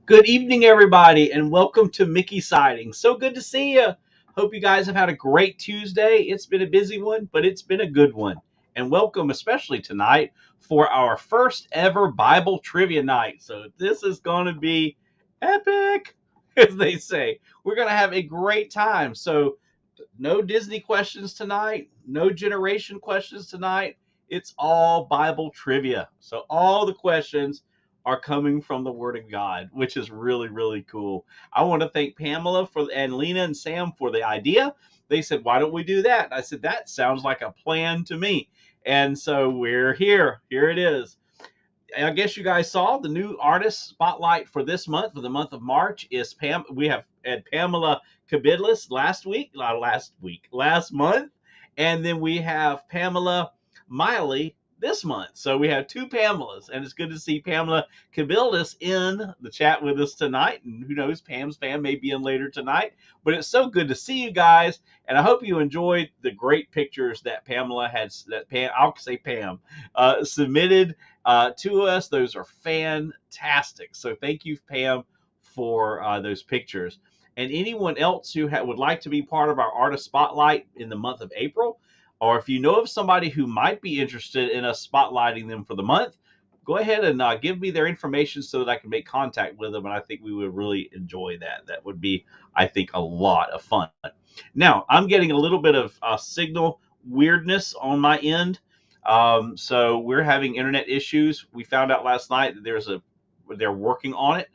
Good evening, everybody, and welcome to Mickey Sightings. So good to see you. Hope you guys have had a great Tuesday. It's been a busy one, but it's been a good one. And welcome, especially tonight, for our first ever Bible trivia night. So this is going to be epic, as they say. We're going to have a great time. So no Disney questions tonight, no generation questions tonight. It's all Bible trivia. So all the questions are coming from the Word of God, which is really, really cool. I want to thank Pamela and Lena and Sam for the idea. They said, "Why don't we do that?" I said, "That sounds like a plan to me." And so we're here. Here it is. I guess you guys saw the new artist spotlight for this month, for the month of March, is Pam. We have had Pamela Kabidlis last month, and then we have Pamela Miley this month. So we have two Pamelas, and it's good to see Pamela Kabidlis in the chat with us tonight. And who knows, Pam's fan may be in later tonight. But it's so good to see you guys, and I hope you enjoyed the great pictures that Pamela had. I'll say Pam submitted to us. Those are fantastic. So thank you, Pam, for those pictures. And anyone else who would like to be part of our artist spotlight in the month of April, or if you know of somebody who might be interested in us spotlighting them for the month, go ahead and give me their information so that I can make contact with them. And I think we would really enjoy that. That would be, I think, a lot of fun. Now, I'm getting a little bit of signal weirdness on my end. So we're having internet issues. We found out last night that they're working on it.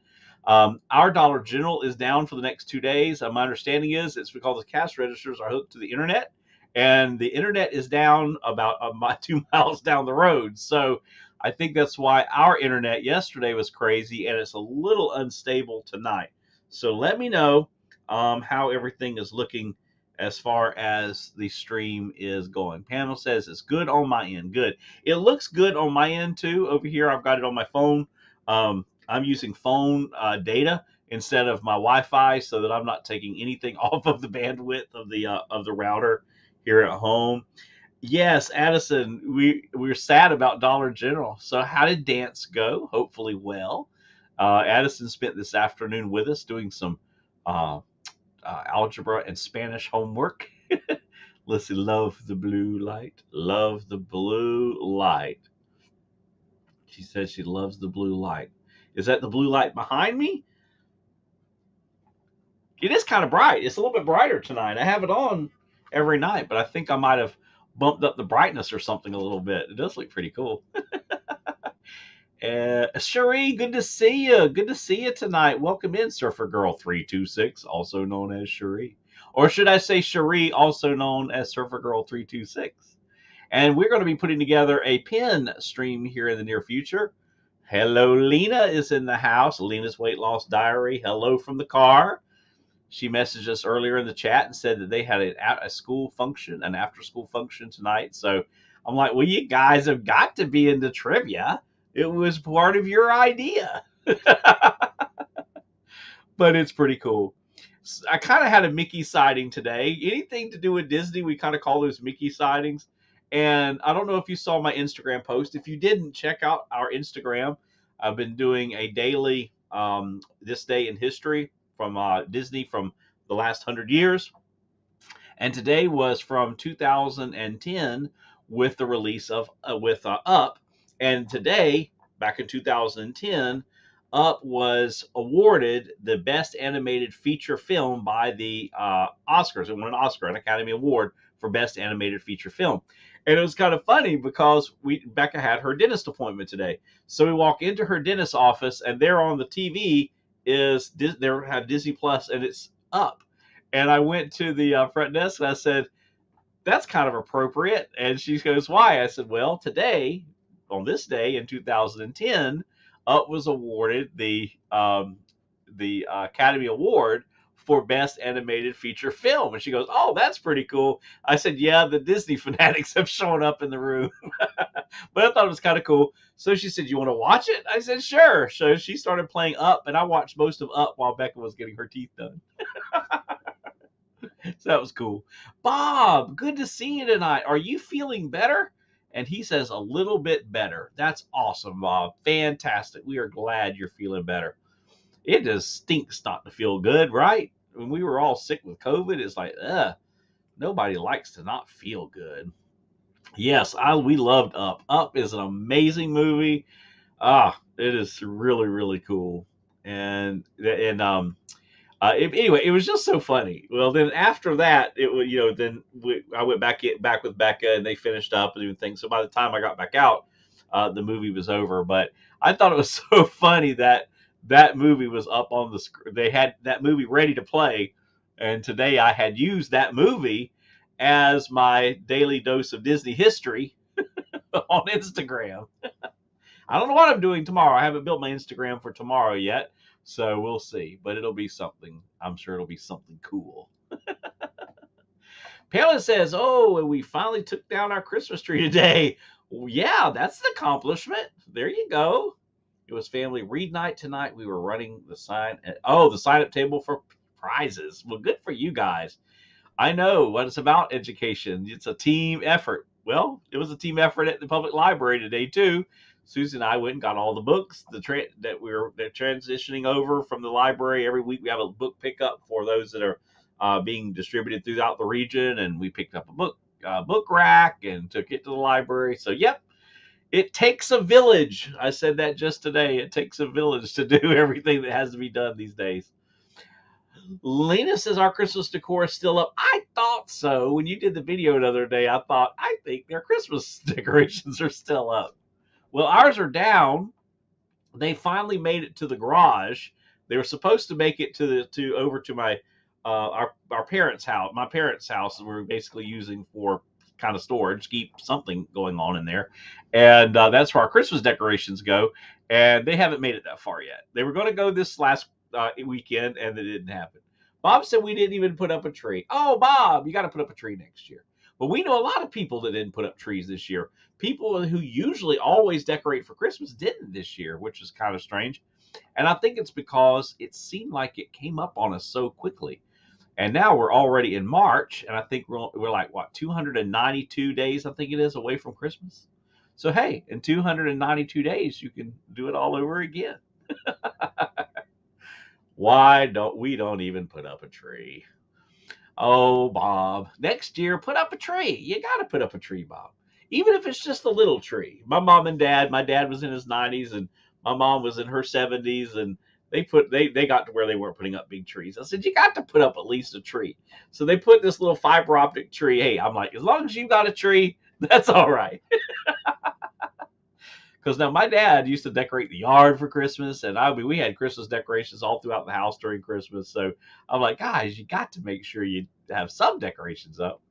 Our Dollar General is down for the next 2 days. My understanding is it's because the cash registers are hooked to the internet, and the internet is down about 2 miles down the road. So I think that's why our internet yesterday was crazy, and it's a little unstable tonight. So let me know how everything is looking as far as the stream is going. Pamela says it's good on my end. Good. It looks good on my end too. Over here, I've got it on my phone. I'm using phone data instead of my Wi-Fi, so that I'm not taking anything off of the bandwidth of the router here at home. Yes, Addison, we're sad about Dollar General. So how did dance go? Hopefully well. Addison spent this afternoon with us doing some uh, algebra and Spanish homework. Listen, love the blue light. Love the blue light. She says she loves the blue light. Is that the blue light behind me? It is kind of bright. It's a little bit brighter tonight. I have it on every night, but I think I might have bumped up the brightness or something a little bit. It does look pretty cool. Cherie, good to see you. Good to see you tonight. Welcome in, Surfer Girl 326, also known as Cherie. Or should I say Cherie, also known as Surfer Girl 326. And we're going to be putting together a pin stream here in the near future. Hello, Lena is in the house. Lena's Weight Loss Diary. Hello from the car. She messaged us earlier in the chat and said that they had a school function, an after school function tonight. So I'm like, well, you guys have got to be into trivia. It was part of your idea. But it's pretty cool. I kind of had a Mickey sighting today. Anything to do with Disney, we kind of call those Mickey sightings. And I don't know if you saw my Instagram post. If you didn't, check out our Instagram. I've been doing a daily this day in history from Disney from the last 100 years. And today was from 2010 with the release of Up. And today, back in 2010, Up was awarded the best animated feature film by the Oscars. It won an Oscar, an Academy Award for best animated feature film. And it was kind of funny because Becca had her dentist appointment today. So we walk into her dentist office, and there on the TV is there have Disney Plus, and it's Up. And I went to the front desk and I said, that's kind of appropriate. And she goes, why? I said, well, today, on this day in 2010, Up was awarded the Academy Award for Best Animated Feature Film. And she goes, oh, that's pretty cool. I said, yeah, the Disney fanatics have shown up in the room. But I thought it was kind of cool. So she said, you want to watch it? I said, sure. So she started playing Up, and I watched most of Up while Becca was getting her teeth done. So that was cool. Bob, good to see you tonight. Are you feeling better? And he says, a little bit better. That's awesome, Bob. Fantastic. We are glad you're feeling better. It just stinks not to feel good, right? When we were all sick with COVID, it's like, nobody likes to not feel good. Yes, we loved Up. Up is an amazing movie. It is really really cool, and anyway, it was just so funny. Well, then after that, it was then I went back with Becca, and they finished up and doing things. So by the time I got back out, the movie was over. But I thought it was so funny that that movie was up on the screen. They had that movie ready to play, and today I had used that movie as my daily dose of Disney history on Instagram. I don't know what I'm doing tomorrow. I haven't built my Instagram for tomorrow yet, so we'll see. But it'll be something. I'm sure it'll be something cool. Pamela says, "Oh, and we finally took down our Christmas tree today." Well, yeah, that's an accomplishment. There you go. It was family read night tonight. We were running the the sign up table for prizes. Well, good for you guys. I know what it's about education. It's a team effort. Well, it was a team effort at the public library today too. Susie and I went and got all the books that they're transitioning over from the library. Every week we have a book pickup for those that are being distributed throughout the region, and we picked up a book rack and took it to the library. So, yep, it takes a village. I said that just today. It takes a village to do everything that has to be done these days. Lena says our Christmas decor is still up. I thought so. When you did the video the other day, I think their Christmas decorations are still up. Well, ours are down. They finally made it to the garage. They were supposed to make it to over to my our parents' house. My parents' house we're basically using for kind of storage, keep something going on in there, and that's where our Christmas decorations go. And they haven't made it that far yet. They were going to go this last weekend, and it didn't happen. Bob said we didn't even put up a tree. Oh, Bob, you got to put up a tree next year. But we know a lot of people that didn't put up trees this year. People who usually always decorate for Christmas didn't this year, which is kind of strange. And I think it's because it seemed like it came up on us so quickly. And now we're already in March, and I think we're like, what, 292 days, I think it is, away from Christmas. So, hey, in 292 days, you can do it all over again. Why don't even put up a tree? Oh, Bob, next year, put up a tree. You got to put up a tree, Bob. Even if it's just a little tree. My dad was in his 90s, and my mom was in her 70s, and they got to where they weren't putting up big trees. I said, you got to put up at least a tree. So they put this little fiber optic tree. Hey, I'm like, as long as you got a tree, that's all right. Because now my dad used to decorate the yard for Christmas, and we had Christmas decorations all throughout the house during Christmas. So I'm like, guys, you got to make sure you have some decorations up.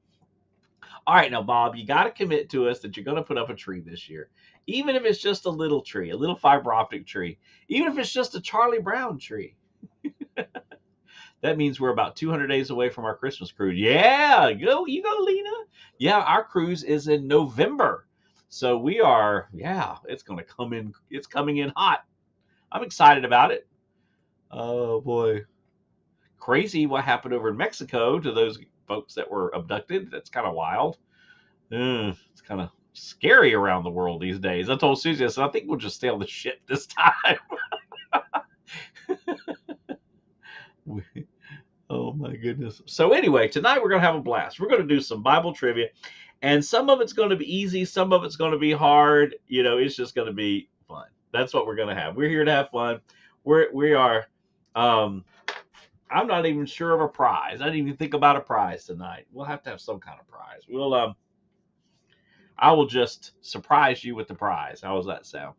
All right, now Bob, you got to commit to us that you're going to put up a tree this year, even if it's just a little tree, a little fiber optic tree, even if it's just a Charlie Brown tree. That means we're about 200 days away from our Christmas cruise. Yeah, you go, Lena. Yeah, our cruise is in November. So it's going to come in. It's coming in hot. I'm excited about it. Oh, boy. Crazy what happened over in Mexico to those folks that were abducted. That's kind of wild. It's kind of scary around the world these days. I told Susie, I said, I think we'll just stay on the ship this time. Oh my goodness. So anyway, tonight we're going to have a blast. We're going to do some Bible trivia, and some of it's going to be easy, some of it's going to be hard. It's just going to be fun. That's what we're going to have. We're here to have fun. We are I'm not even sure of a prize. I didn't even think about a prize tonight. We'll have to have some kind of prize. I will just surprise you with the prize. How does that sound?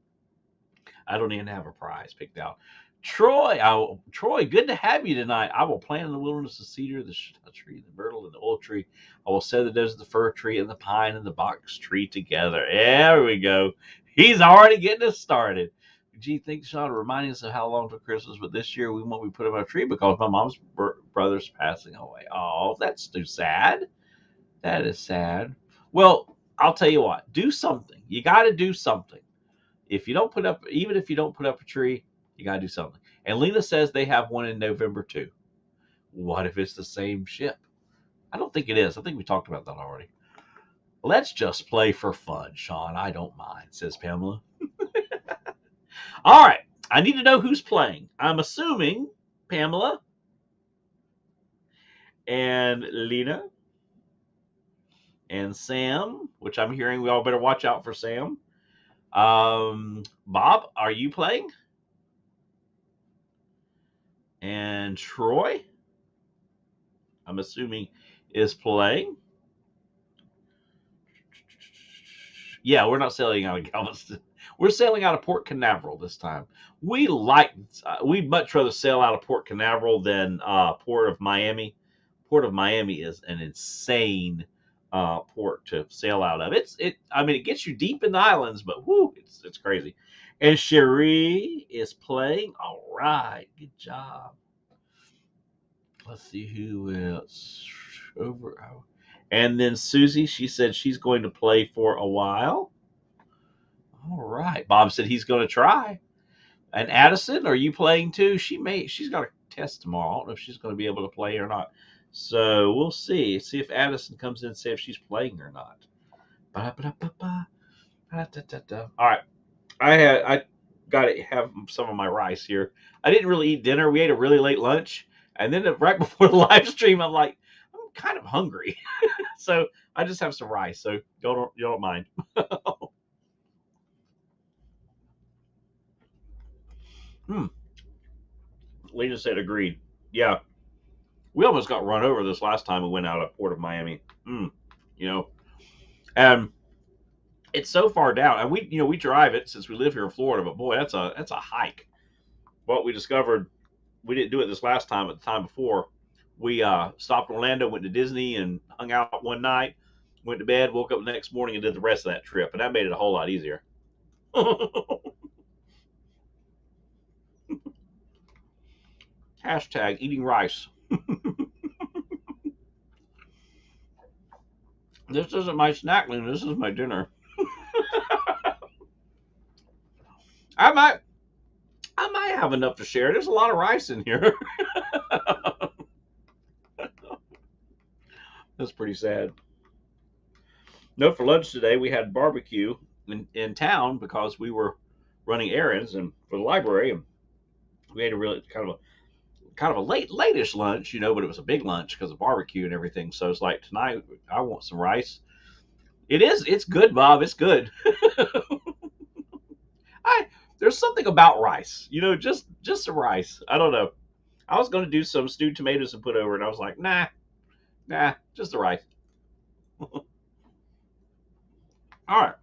I don't even have a prize picked out. Troy, good to have you tonight. I will plant in the wilderness the cedar, the tree, the myrtle, and the old tree. I will set the desert, the fir tree, and the pine and the box tree together. There we go. He's already getting us started. Gee, thanks, Sean, reminding us of how long till Christmas. But this year we won't be putting up a tree because my mom's brother's passing away. Oh, that's too sad. That is sad. Well, I'll tell you what. Do something. You got to do something. Even if you don't put up a tree, you got to do something. And Lena says they have one in November too. What if it's the same ship? I don't think it is. I think we talked about that already. Let's just play for fun, Sean. I don't mind, says Pamela. All right. I need to know who's playing. I'm assuming Pamela and Lena and Sam, which I'm hearing we all better watch out for Sam. Bob, are you playing? And Troy, I'm assuming, is playing. Yeah, we're not sailing out of Galveston. We're sailing out of Port Canaveral this time. We'd much rather sail out of Port Canaveral than Port of Miami. Port of Miami is an insane port to sail out of. I mean, it gets you deep in the islands, but whoo, it's crazy. And Cherie is playing. All right, good job. Let's see who else over. And then Susie, she said she's going to play for a while. All right. Bob said he's going to try. And Addison, are you playing too? She's got a test tomorrow. I don't know if she's going to be able to play or not. So we'll see. See if Addison comes in and say if she's playing or not. All right. I got to have some of my rice here. I didn't really eat dinner. We ate a really late lunch. And then right before the live stream, I'm like, I'm kind of hungry. So I just have some rice. So you don't mind. Lena said agreed. Yeah. We almost got run over this last time we went out of Port of Miami. You know. And it's so far down. And we drive it since we live here in Florida, but boy, that's a hike. But we discovered we didn't do it this last time, but the time before. We stopped in Orlando, went to Disney, and hung out one night. Went to bed, woke up the next morning, and did the rest of that trip, and that made it a whole lot easier. Hashtag eating rice. This isn't my snack, Lena. This is my dinner. I might have enough to share. There's a lot of rice in here. That's pretty sad. No, for lunch today we had barbecue in town because we were running errands and for the library, and we ate a really kind of a late-ish lunch, but it was a big lunch because of barbecue and everything. So it's like tonight I want some rice. It's good, Bob. It's good. There's something about rice, just some rice. I don't know. I was going to do some stewed tomatoes and put over, and I was like, nah, just the rice. All right.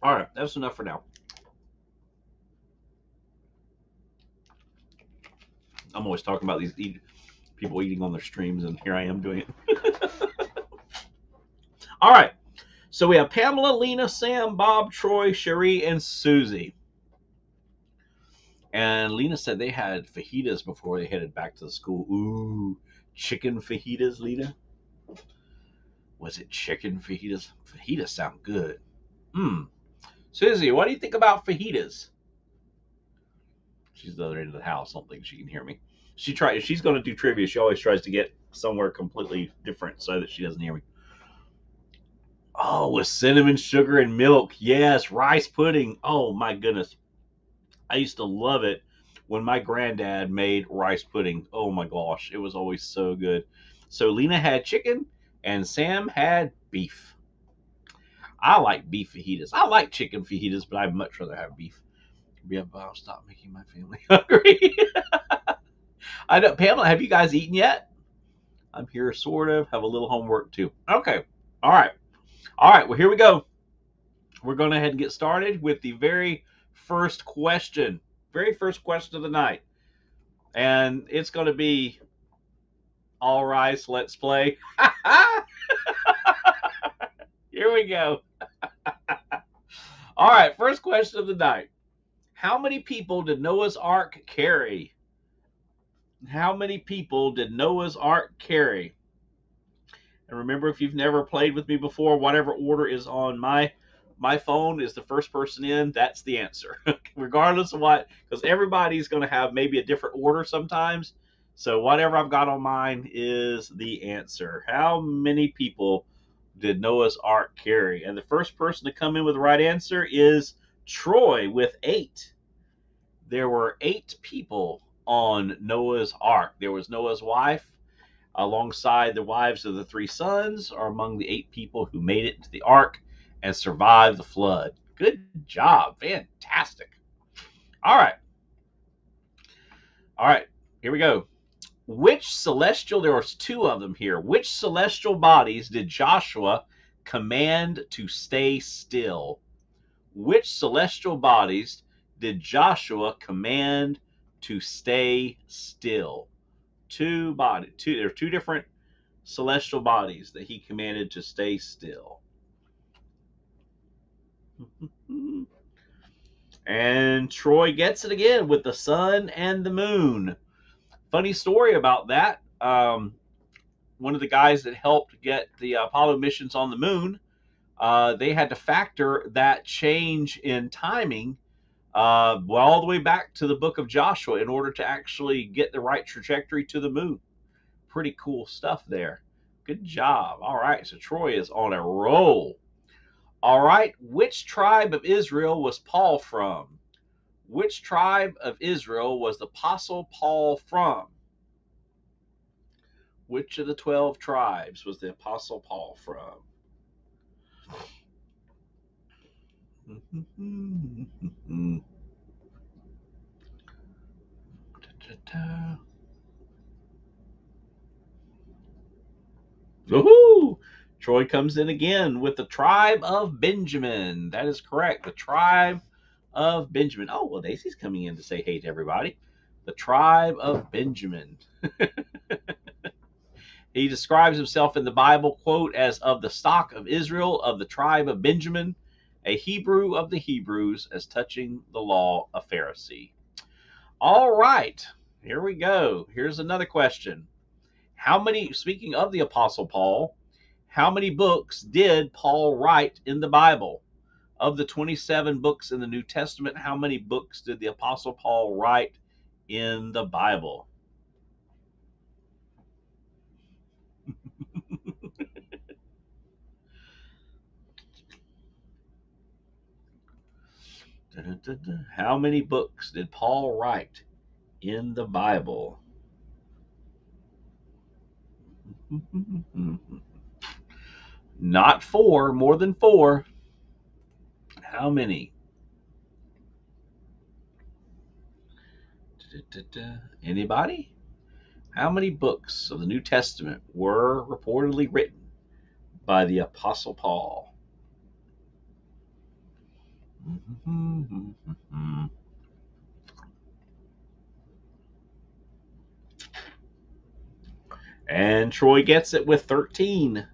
All right, that's enough for now. I'm always talking about these people eating on their streams, and here I am doing it. All right. So we have Pamela, Lena, Sam, Bob, Troy, Cherie, and Susie. And Lena said they had fajitas before they headed back to the school. Ooh, chicken fajitas, Lena? Was it chicken fajitas? Fajitas sound good. Susie, what do you think about fajitas? She's the other end of the house. I don't think she can hear me. She's going to do trivia. She always tries to get somewhere completely different so that she doesn't hear me. Oh, with cinnamon, sugar, and milk. Yes, rice pudding. Oh, my goodness. I used to love it when my granddad made rice pudding. Oh, my gosh. It was always so good. So Lena had chicken, and Sam had beef. I like beef fajitas. I like chicken fajitas, but I'd much rather have beef. I'll stop making my family hungry. I know, Pamela, have you guys eaten yet? I'm here, sort of. Have a little homework, too. Okay. All right. Well, here we go. We're going to head and get started with the very first question. Very first question of the night. And it's going to be all rice, let's play. Here we go. All right, first question of the night. How many people did Noah's Ark carry? How many people did Noah's Ark carry? And remember, if you've never played with me before, whatever order is on my phone is the first person in. That's the answer, regardless of what, because everybody's going to have maybe a different order sometimes. So whatever I've got on mine is the answer. How many people did Noah's Ark carry? And the first person to come in with the right answer is Troy with 8. There were 8 people on Noah's Ark. There was Noah's wife alongside the wives of the 3 sons are among the 8 people who made it into the ark and survived the flood. Good job. Fantastic. All right. Here we go. Which celestial, there was 2 of them here. Which celestial bodies did Joshua command to stay still? Which celestial bodies did Joshua command to stay still? There are 2 different celestial bodies that he commanded to stay still. And Troy gets it again with the sun and the moon. Funny story about that. One of the guys that helped get the Apollo missions on the moon, they had to factor that change in timing all the way back to the book of Joshua in order to actually get the right trajectory to the moon. Pretty cool stuff there. Good job. All right, so Troy is on a roll. All right, which tribe of Israel was Paul from? Which tribe of Israel was the Apostle Paul from? Which of the 12 tribes was the Apostle Paul from? Woohoo! Troy comes in again with the tribe of Benjamin. That is correct. The tribe of Benjamin. Oh, well, Daisy's coming in to say hey to everybody. The tribe of Benjamin. He describes himself in the Bible, quote, as of the stock of Israel, of the tribe of Benjamin, a Hebrew of the Hebrews, as touching the law, a Pharisee. All right, here we go. Here's another question. Speaking of the Apostle Paul, how many books did Paul write in the Bible? Of the 27 books in the New Testament, how many books did the Apostle Paul write in the Bible? How many books did Paul write in the Bible? Not 4, more than 4. How many? Anybody? How many books of the New Testament were reportedly written by the Apostle Paul? And Troy gets it with 13.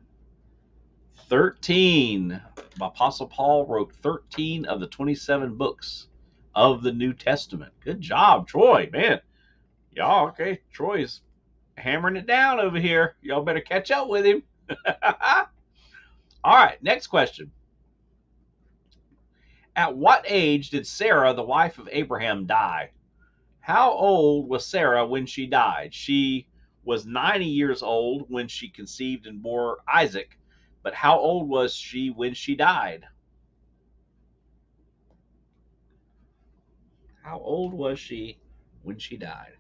13. Apostle Paul wrote 13 of the 27 books of the New Testament. Good job, Troy. Man, y'all, okay, Troy's hammering it down over here. Y'all better catch up with him. All right, next question. At what age did Sarah, the wife of Abraham, die? How old was Sarah when she died? She was 90 years old when she conceived and bore Isaac, but how old was she when she died? How old was she when she died?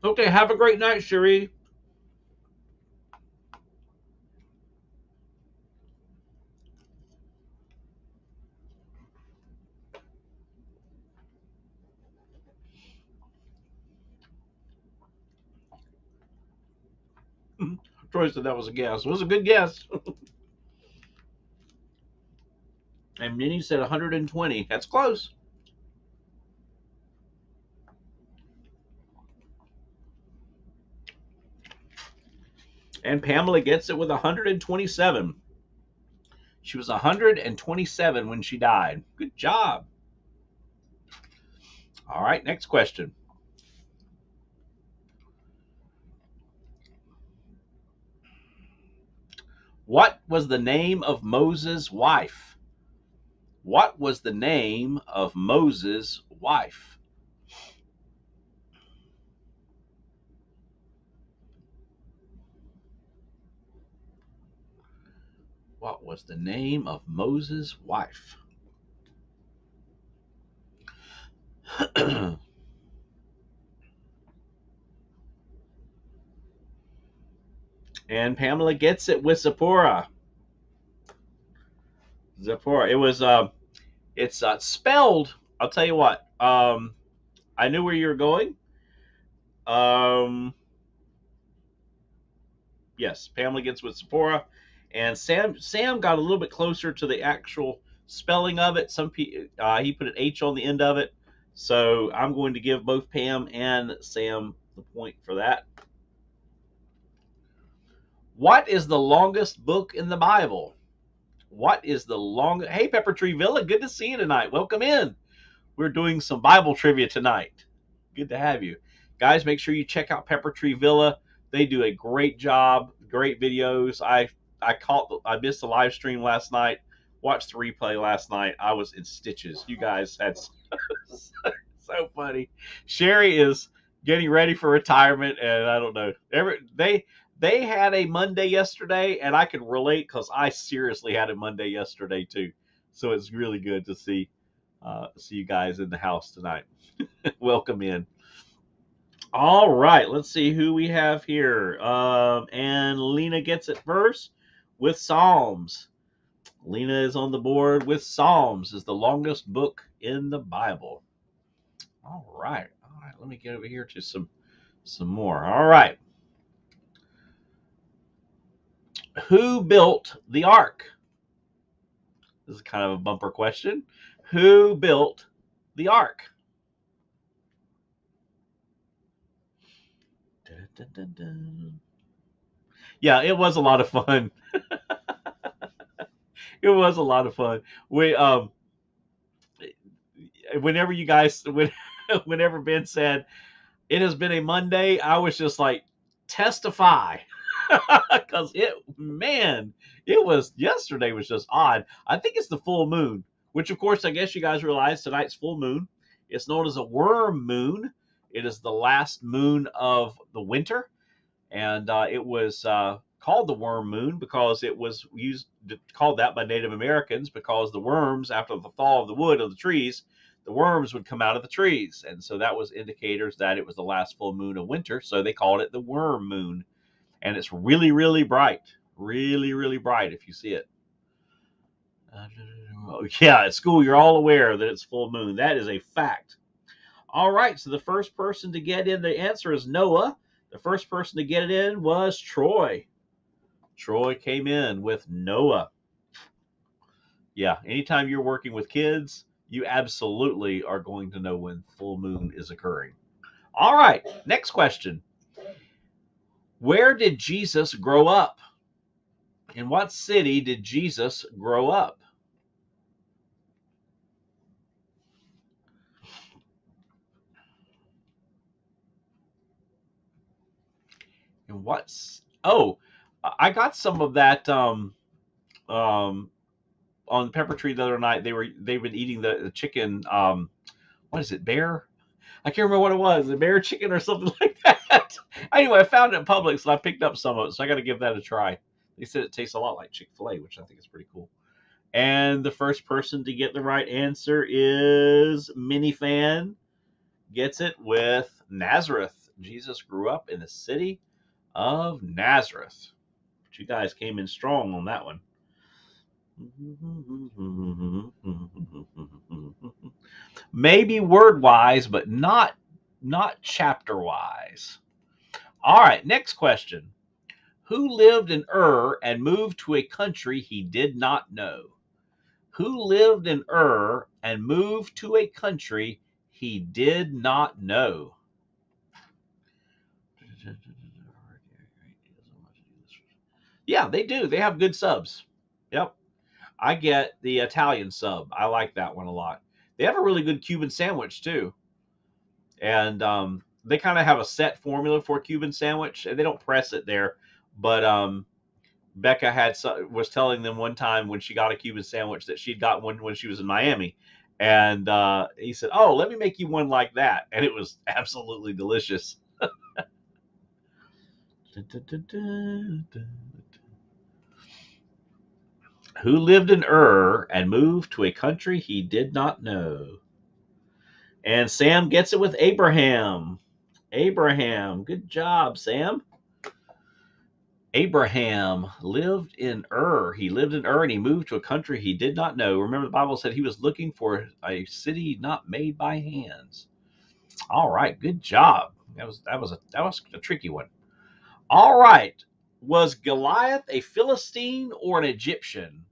Okay, have a great night, Cherie. Troy said that was a guess. It was a good guess. And Minnie said 120. That's close. And Pamela gets it with 127. She was 127 when she died. Good job. All right, next question. What was the name of Moses' wife? What was the name of Moses' wife? What was the name of Moses' wife? And Pamela gets it with Zipporah. Zipporah. It was it's spelled. I'll tell you what. I knew where you were going. Um, yes, Pamela gets with Zipporah, and Sam got a little bit closer to the actual spelling of it. He put an H on the end of it, so I'm going to give both Pam and Sam the point for that. What is the longest book in the Bible? What is the longest? Hey, Pepper Tree Villa, good to see you tonight. Welcome in. We're doing some Bible trivia tonight. Good to have you. Guys, make sure you check out Pepper Tree Villa. They do a great job, great videos. I missed the live stream last night, watched the replay last night. I was in stitches. You guys had so funny. Sherry is getting ready for retirement, and I don't know. They had a Monday yesterday, and I can relate because I seriously had a Monday yesterday too. So it's really good to see you guys in the house tonight. Welcome in. All right, let's see who we have here. And Lena gets it first with Psalms. Lena is on the board with Psalms is the longest book in the Bible. All right. Let me get over here to some more. All right. Who built the ark? This is kind of a bumper question. Who built the ark? Dun, dun, dun, dun. Yeah, it was a lot of fun. It was a lot of fun. We whenever you guys whenever Ben said it has been a Monday, I was just like testify. Because it was yesterday was just odd. I think it's the full moon, which of course I guess you guys realize tonight's full moon. It's known as a worm moon. It is the last moon of the winter, and it was called the worm moon because it was called that by Native Americans because the worms, after the thaw of the wood of the trees, the worms would come out of the trees, and so that was indicators that it was the last full moon of winter. So they called it the worm moon, and it's really, really bright, really, really bright if you see it. Yeah, at school you're all aware that it's full moon. That is a fact. All right, so the first person to get in the answer is Noah. The first person to get it in was Troy. Troy came in with Noah. Yeah, anytime you're working with kids, you absolutely are going to know when full moon is occurring. All right, next question. Where did Jesus grow up? In what city did Jesus grow up? In what? Oh, I got some of that on Pepper Tree the other night. They've been eating the chicken. What is it? Bear? I can't remember what it was. The bear chicken or something like that. Anyway, I found it in Publix, so I picked up some of it. So I got to give that a try. They said it tastes a lot like Chick-fil-A, which I think is pretty cool. And the first person to get the right answer is Minifan. Gets it with Nazareth. Jesus grew up in the city of Nazareth. But you guys came in strong on that one. Maybe word wise, but not chapter wise. All right, next question. Who lived in Ur and moved to a country he did not know? Who lived in Ur and moved to a country he did not know? Yeah, they do. They have good subs. Yep. I get the Italian sub. I like that one a lot. They have a really good Cuban sandwich too. And they kind of have a set formula for a Cuban sandwich, and they don't press it there. But Becca was telling them one time when she got a Cuban sandwich that she'd got one when she was in Miami, and he said, "Oh, let me make you one like that," and it was absolutely delicious. Who lived in Ur and moved to a country he did not know? And Sam gets it with Abraham. Abraham. Good job, Sam. Abraham lived in Ur. He lived in Ur and he moved to a country he did not know. Remember, the Bible said he was looking for a city not made by hands. All right, good job. That was a tricky one. All right. Was Goliath a Philistine or an Egyptian?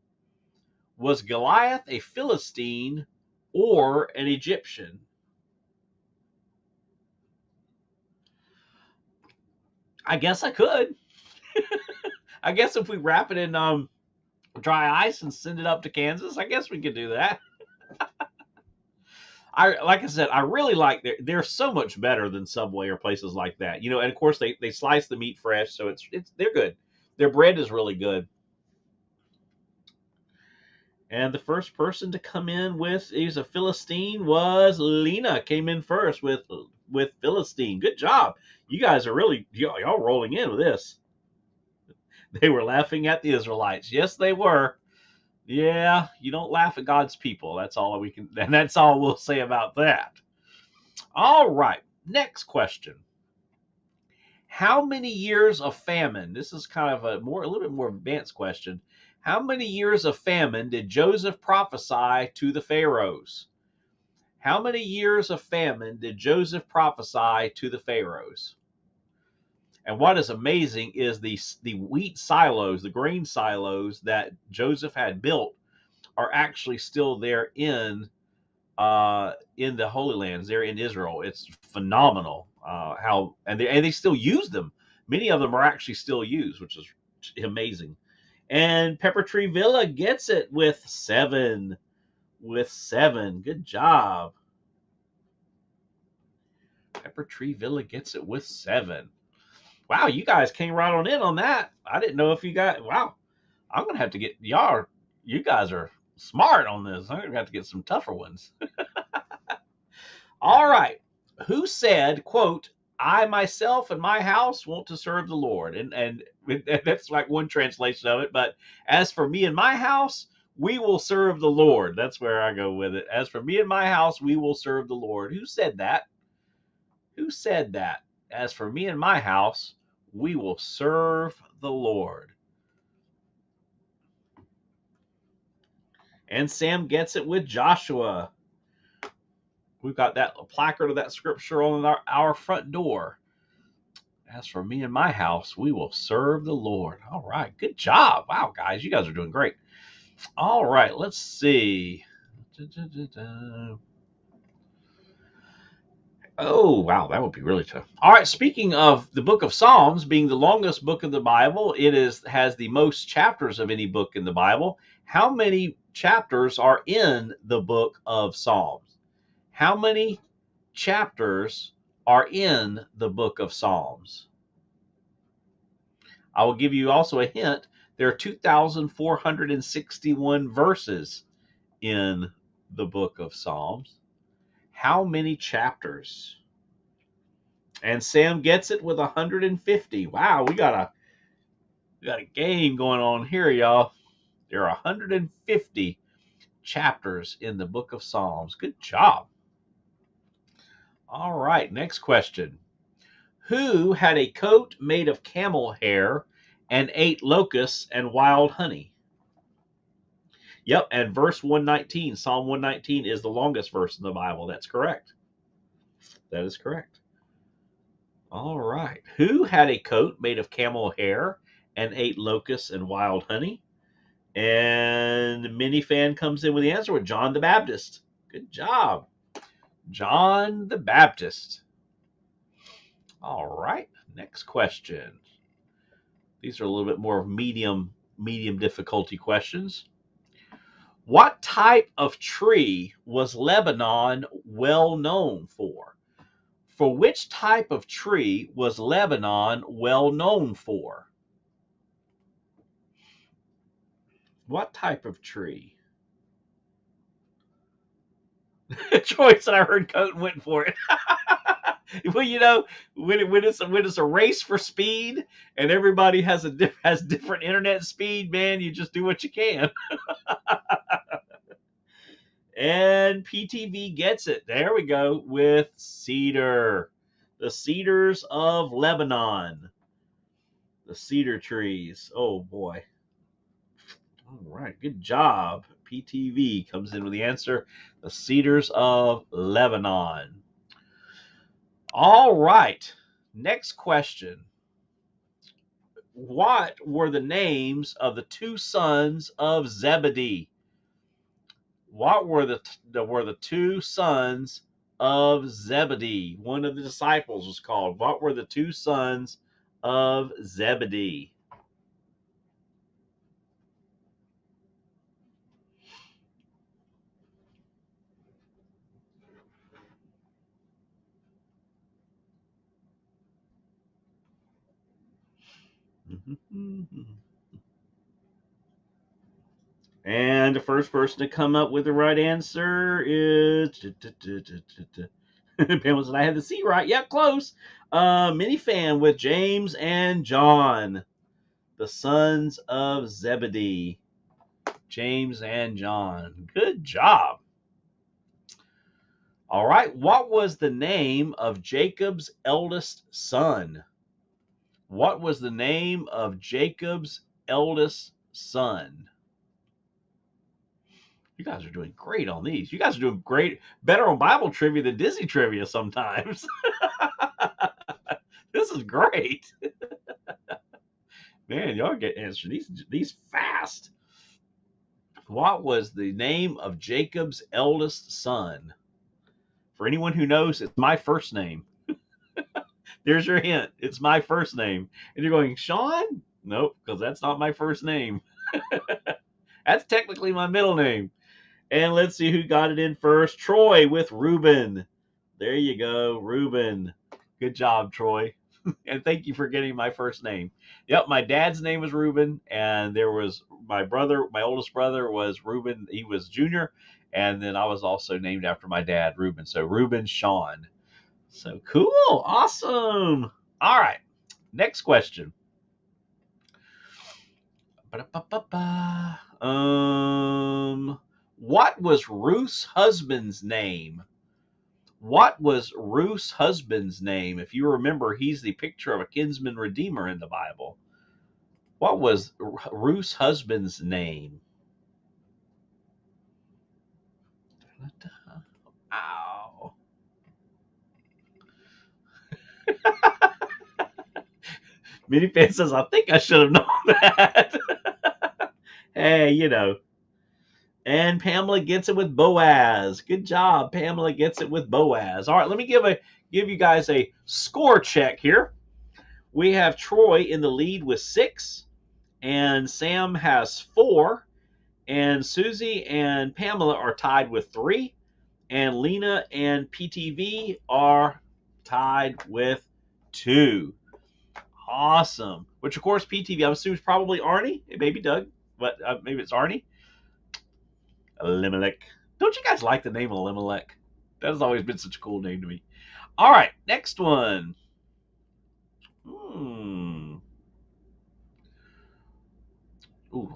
Was Goliath a Philistine or an Egyptian? I guess I could. I guess if we wrap it in dry ice and send it up to Kansas, I guess we could do that. Like I said, I really like they're so much better than Subway or places like that. And of course they slice the meat fresh, so it's they're good. Their bread is really good. And the first person to come in with he's a Philistine was Lena. Came in first with Philistine. Good job. You guys are really y'all rolling in with this. They were laughing at the Israelites. Yes, they were. Yeah, you don't laugh at God's people. That's all we can, and that's all we'll say about that. All right. Next question. How many years of famine? This is kind of a little bit more advanced question. How many years of famine did Joseph prophesy to the Pharaohs? How many years of famine did Joseph prophesy to the Pharaohs? And what is amazing is the wheat silos, the grain silos that Joseph had built are actually still there in the Holy Lands. They're in Israel. It's phenomenal how and they still use them. Many of them are actually still used, which is amazing. And Pepper Tree Villa gets it with 7. With 7. Good job. Pepper Tree Villa gets it with 7. Wow, you guys came right on in on that. I didn't know if you got. Wow, I'm gonna have to get y'all. You guys are smart on this. I'm gonna have to get some tougher ones. All right. Who said, quote, I myself and my house want to serve the Lord? And that's like one translation of it. But as for me and my house, we will serve the Lord. That's where I go with it. As for me and my house, we will serve the Lord. Who said that? Who said that? As for me and my house, we will serve the Lord. And Sam gets it with Joshua. We've got that placard of that scripture on our front door. As for me and my house, we will serve the Lord. All right. Good job. Wow, guys. You guys are doing great. All right. Let's see. Oh, wow. That would be really tough. All right. Speaking of the book of Psalms being the longest book of the Bible, it has the most chapters of any book in the Bible. How many chapters are in the book of Psalms? How many chapters are in the book of Psalms? I will give you also a hint. There are 2,461 verses in the book of Psalms. How many chapters? And Sam gets it with 150. Wow, we got a game going on here, y'all. There are 150 chapters in the book of Psalms. Good job. All right, next question. Who had a coat made of camel hair and ate locusts and wild honey? Yep, and verse 119, Psalm 119 is the longest verse in the Bible. That's correct. That is correct. All right. Who had a coat made of camel hair and ate locusts and wild honey? And Minifan comes in with the answer with John the Baptist. Good job. John the Baptist. All right. Next question. These are a little bit more medium difficulty questions. What type of tree was Lebanon well known for? For which type of tree was Lebanon well known for? What type of tree? Choice, and I heard Coat went for it. Well, when it's a race for speed and everybody has different internet speed, man, you just do what you can. And PTV gets it. There we go with cedar. The cedars of Lebanon. The cedar trees. Oh boy. All right, good job. PTV comes in with the answer. The cedars of Lebanon. All right. Next question. What were the names of the two sons of Zebedee? What were the two sons of Zebedee? One of the disciples was called. What were the two sons of Zebedee? And the first person to come up with the right answer is Pamela said I had the C right. Yeah, close. Minifan with James and John, the sons of Zebedee. James and John. Good job. All right. What was the name of Jacob's eldest son? What was the name of Jacob's eldest son? You guys are doing great on these. You guys are doing great, better on Bible trivia than Disney trivia sometimes. This is great. Man, y'all get answering these fast. What was the name of Jacob's eldest son? For anyone who knows, it's my first name. There's your hint. It's my first name. And you're going, Sean? Nope, because that's not my first name. That's technically my middle name. And let's see who got it in first. Troy with Reuben. There you go, Reuben. Good job, Troy. And thank you for getting my first name. Yep, my dad's name was Reuben, and there was my brother, my oldest brother was Reuben. He was junior, and then I was also named after my dad, Reuben. So Reuben Sean. So cool, awesome. All right, next question. What was Ruth's husband's name? What was Ruth's husband's name? If you remember, he's the picture of a kinsman redeemer in the Bible. What was Ruth's husband's name? Ow. Minifan says, I think I should have known that. Hey, you know. And Pamela gets it with Boaz. Good job. Pamela gets it with Boaz. All right, let me give you guys a score check here. We have Troy in the lead with 6, and Sam has 4, and Susie and Pamela are tied with 3, and Lena and PTV are tied with 2. Awesome. Which, of course, PTV, I'm assuming is probably Arnie. It may be Doug, but maybe it's Arnie. Elimelech. Don't you guys like the name Elimelech? That has always been such a cool name to me. All right, next one. Ooh,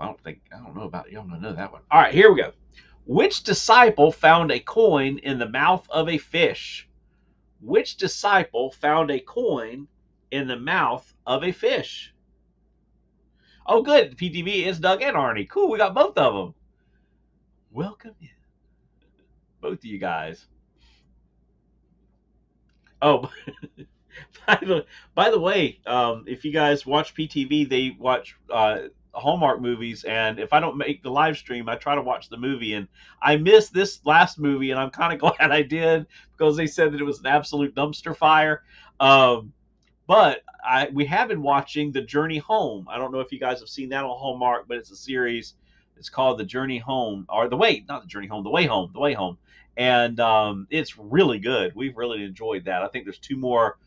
I don't know about you. I'm gonna know that one. All right, here we go. Which disciple found a coin in the mouth of a fish? Which disciple found a coin in the mouth of a fish? Oh, good. PTV is Doug and Arnie. Cool. We got both of them. Welcome in, both of you guys. Oh, by the way, if you guys watch PTV, they watch Hallmark movies, and if I don't make the live stream, I try to watch the movie, and I missed this last movie, and I'm kind of glad I did because they said that it was an absolute dumpster fire. But we have been watching The Journey Home. I don't know if you guys have seen that on Hallmark, but it's a series. It's called The Journey Home, or not The Journey Home, The Way Home, The Way Home, and it's really good. We've really enjoyed that. I think there's 2 more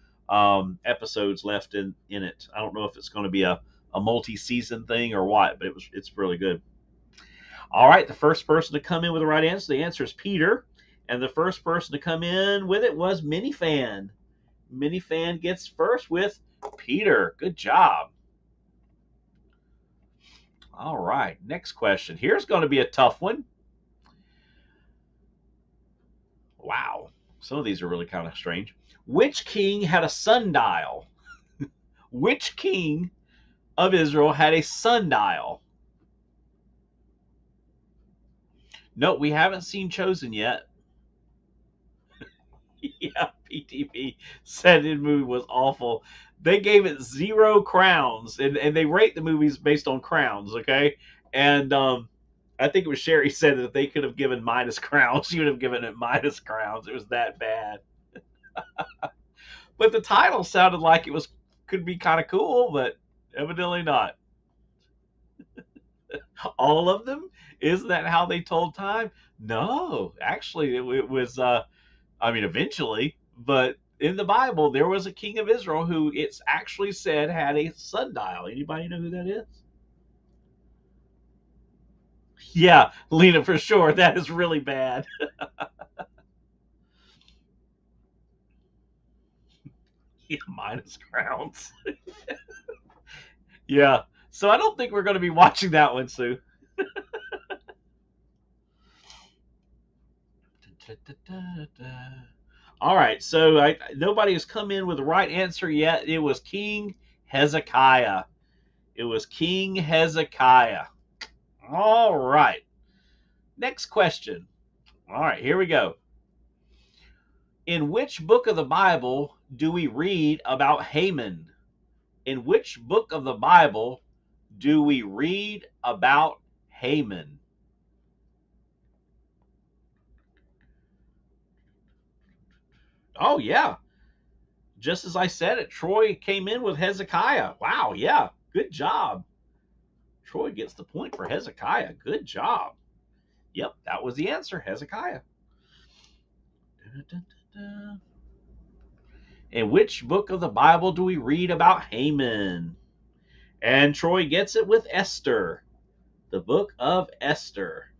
episodes left in it. I don't know if it's going to be a multi-season thing or what, but it's really good. All right, the first person to come in with the right answer, the answer is Peter, and the first person to come in with it was Minifan. Minifan gets first with Peter. Good job. All right, next question. Here's going to be a tough one. Wow, some of these are really kind of strange. Which king had a sundial? Which king of Israel had a sundial? No, we haven't seen Chosen yet. Yeah, PTV said the movie was awful. They gave it 0 crowns, and they rate the movies based on crowns, okay? And I think it was Sherry said that if they could have given minus crowns, she would have given it minus crowns. It was that bad. But the title sounded like it was could be kind of cool, but evidently not. All of them? Isn't that how they told time? No, actually, it was. I mean, eventually, but in the Bible, there was a king of Israel who it's actually said had a sundial. Anybody know who that is? Yeah, Lena, for sure. That is really bad. Yeah, minus crowns. Yeah. So I don't think we're going to be watching that one, Sue. All right. So nobody has come in with the right answer yet. It was King Hezekiah. It was King Hezekiah. All right. Next question. All right, here we go. In which book of the Bible do we read about Haman? In which book of the Bible do we read about Haman? Oh, yeah. Just as I said it, Troy came in with Hezekiah. Wow, yeah. Good job. Troy gets the point for Hezekiah. Good job. Yep, that was the answer, Hezekiah. In which book of the Bible do we read about Haman? And Troy gets it with Esther, the book of Esther.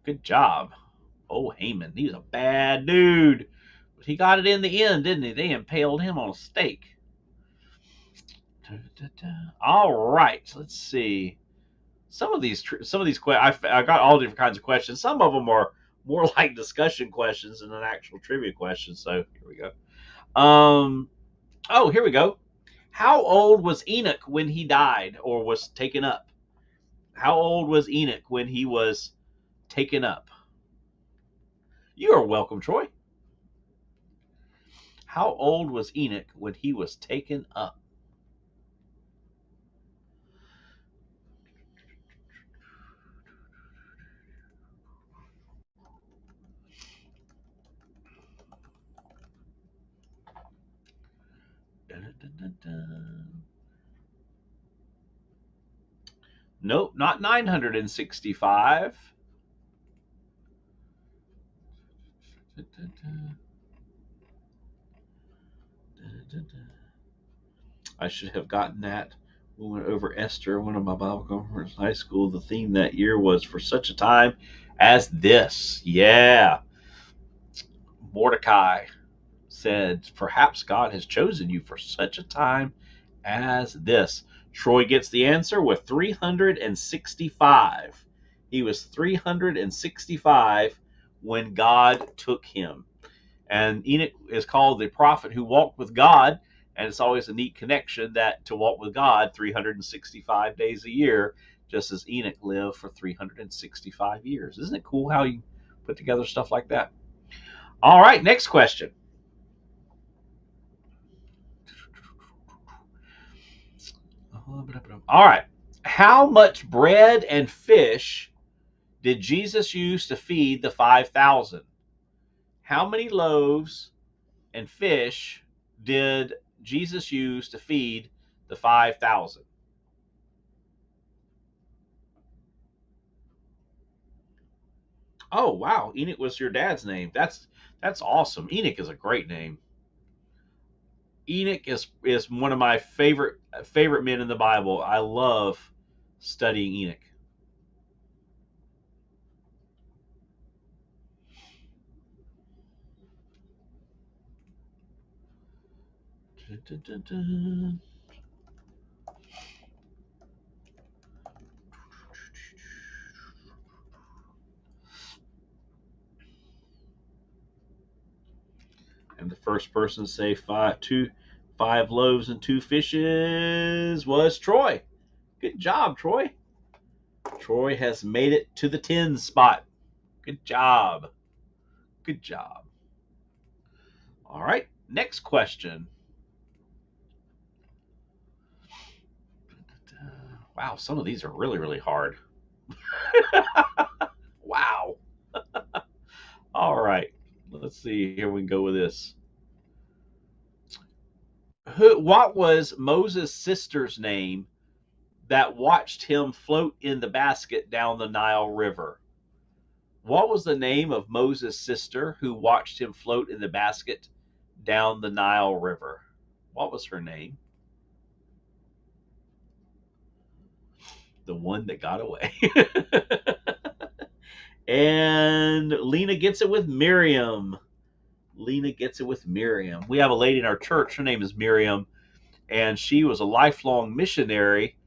Good job. Oh, Haman, he was a bad dude. But he got it in the end, didn't he? They impaled him on a stake. All right, let's see. Some of these I got all different kinds of questions. Some of them are more like discussion questions than an actual trivia question. So here we go. Oh, here we go. How old was Enoch when he died or was taken up? How old was Enoch when he was taken up? You are welcome, Troy. How old was Enoch when he was taken up? Dun, dun, dun, dun. Nope, not 965. I should have gotten that. We went over Esther, one of my Bible conference in high school. The theme that year was for such a time as this. Yeah. Mordecai said, perhaps God has chosen you for such a time as this. Troy gets the answer with 365. He was 365 when God took him. And Enoch is called the prophet who walked with God. And it's always a neat connection that to walk with God 365 days a year, just as Enoch lived for 365 years. Isn't it cool how you put together stuff like that? All right, next question. All right. How much bread and fish did Jesus use to feed the 5,000? How many loaves and fish did Jesus use to feed the 5,000? Oh, wow. Enoch was your dad's name. That's awesome. Enoch is a great name. Enoch is one of my favorite men in the Bible. I love studying Enoch. Dun, dun, dun, dun. And the first person to say five loaves and two fishes was Troy. Good job, Troy. Troy has made it to the 10 spot. Good job. Good job. All right, next question. Wow, some of these are really, really hard. Wow. All right, let's see. Here we go with this. What was Moses' sister's name that watched him float in the basket down the Nile River? What was the name of Moses' sister who watched him float in the basket down the Nile River? What was her name? The one that got away. And Lena gets it with Miriam. Lena gets it with Miriam. We have a lady in our church. Her name is Miriam, and she was a lifelong missionary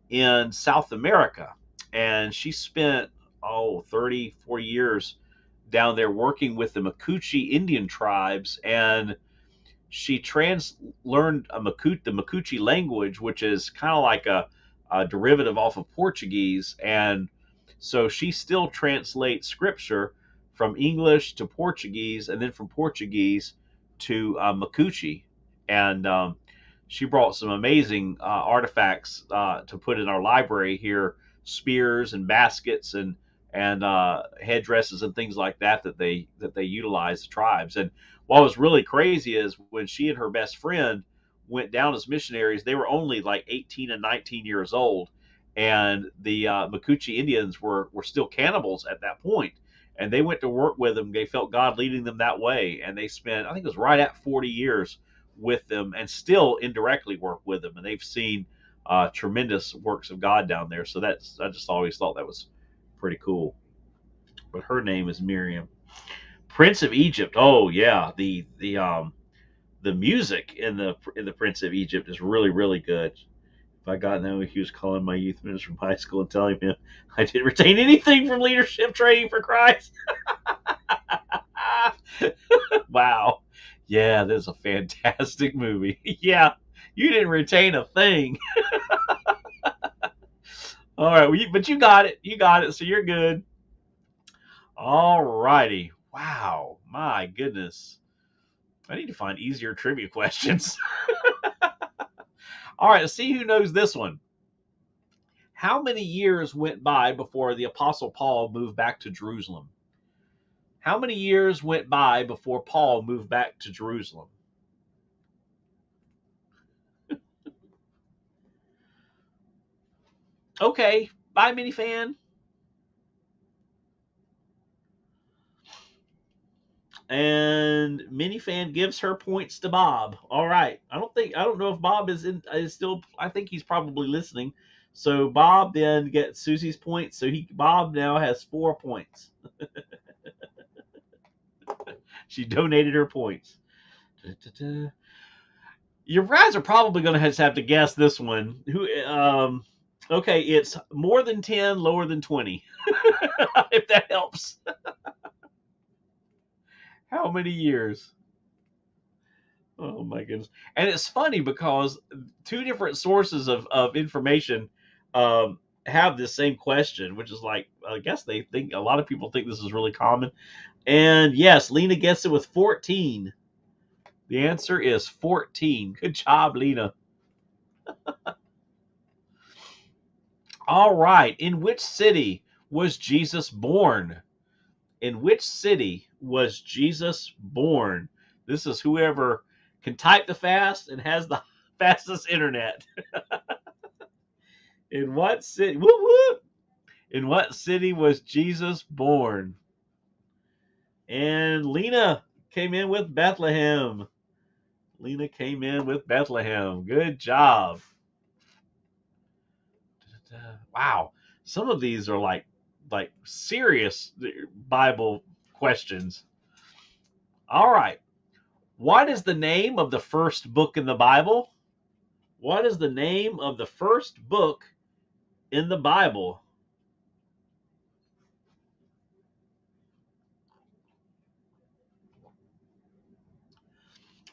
in South America. And she spent, 30, 40 years down there working with the Mapuche Indian tribes. And she learned the Mapuche language, which is kind of like a derivative off of Portuguese. And so she still translates scripture from English to Portuguese, and then from Portuguese to Mapuche. And she brought some amazing artifacts to put in our library here: spears and baskets and headdresses and things like that they utilize, the tribes. And what was really crazy is when she and her best friend went down as missionaries, they were only like 18 and 19 years old, and the Mapuche Indians were still cannibals at that point. And they went to work with them. They felt God leading them that way, and they spent, I think it was right at 40 years with them, and still indirectly work with them. And they've seen tremendous works of God down there. So I just always thought that was pretty cool. But her name is Miriam. Prince of Egypt. Oh yeah, the music in the Prince of Egypt is really, really good. If I got now, he was calling my youth minister from high school and telling him I didn't retain anything from leadership training for Christ. Wow. Yeah, this is a fantastic movie. Yeah, you didn't retain a thing. All right, but you got it. You got it, so you're good. All righty. Wow, my goodness. I need to find easier trivia questions. All right, let's see who knows this one. How many years went by before the Apostle Paul moved back to Jerusalem? How many years went by before Paul moved back to Jerusalem? Okay, bye, minifan. And minifan gives her points to Bob. All right, I don't know if Bob is still. I think he's probably listening. So Bob then gets Susie's points. So Bob now has 4 points. She donated her points. You guys are probably going to have to guess this one. Okay, it's more than 10, lower than 20. If that helps. How many years? Oh my goodness. And it's funny because two different sources of information have this same question, which is like, I guess they think, a lot of people think this is really common. And yes, Lena gets it with 14. The answer is 14. Good job, Lena. All right. In which city was Jesus born? In which city was Jesus born? This is whoever can type the fast and has the fastest internet. In what city? Whoop, whoop. In what city was Jesus born? And Lena came in with Bethlehem. Lena came in with Bethlehem. Good job. Wow. Some of these are like serious Bible questions. All right. What is the name of the first book in the Bible? What is the name of the first book in the Bible?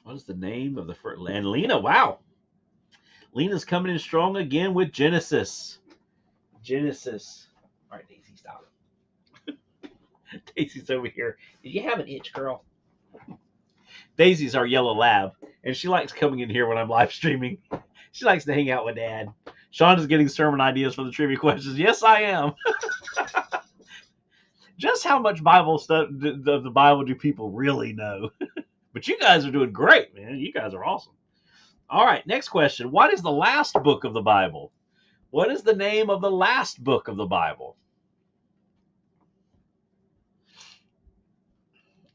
What is the name of the first? And Lena, wow. Lena's coming in strong again with Genesis. Genesis. All right, Daisy, stop. Daisy's over here. Did you have an itch, girl? Daisy's our yellow lab, and she likes coming in here when I'm live streaming. She likes to hang out with Dad. Sean is getting sermon ideas for the trivia questions. Yes, I am. Just how much Bible stuff of the Bible do people really know? But you guys are doing great, man. You guys are awesome. All right, next question. What is the last book of the Bible? What is the name of the last book of the Bible?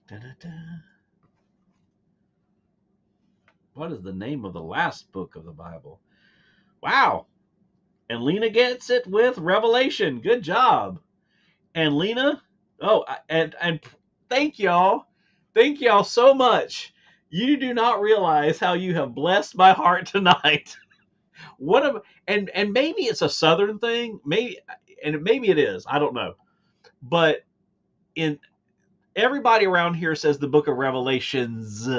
Da-da-da. What is the name of the last book of the Bible? Wow. And Lena gets it with Revelation. Good job. And Lena, and thank y'all. Thank y'all so much. You do not realize how you have blessed my heart tonight. What a, and maybe it's a southern thing, maybe it is. I don't know. But in everybody around here says the book of Revelations,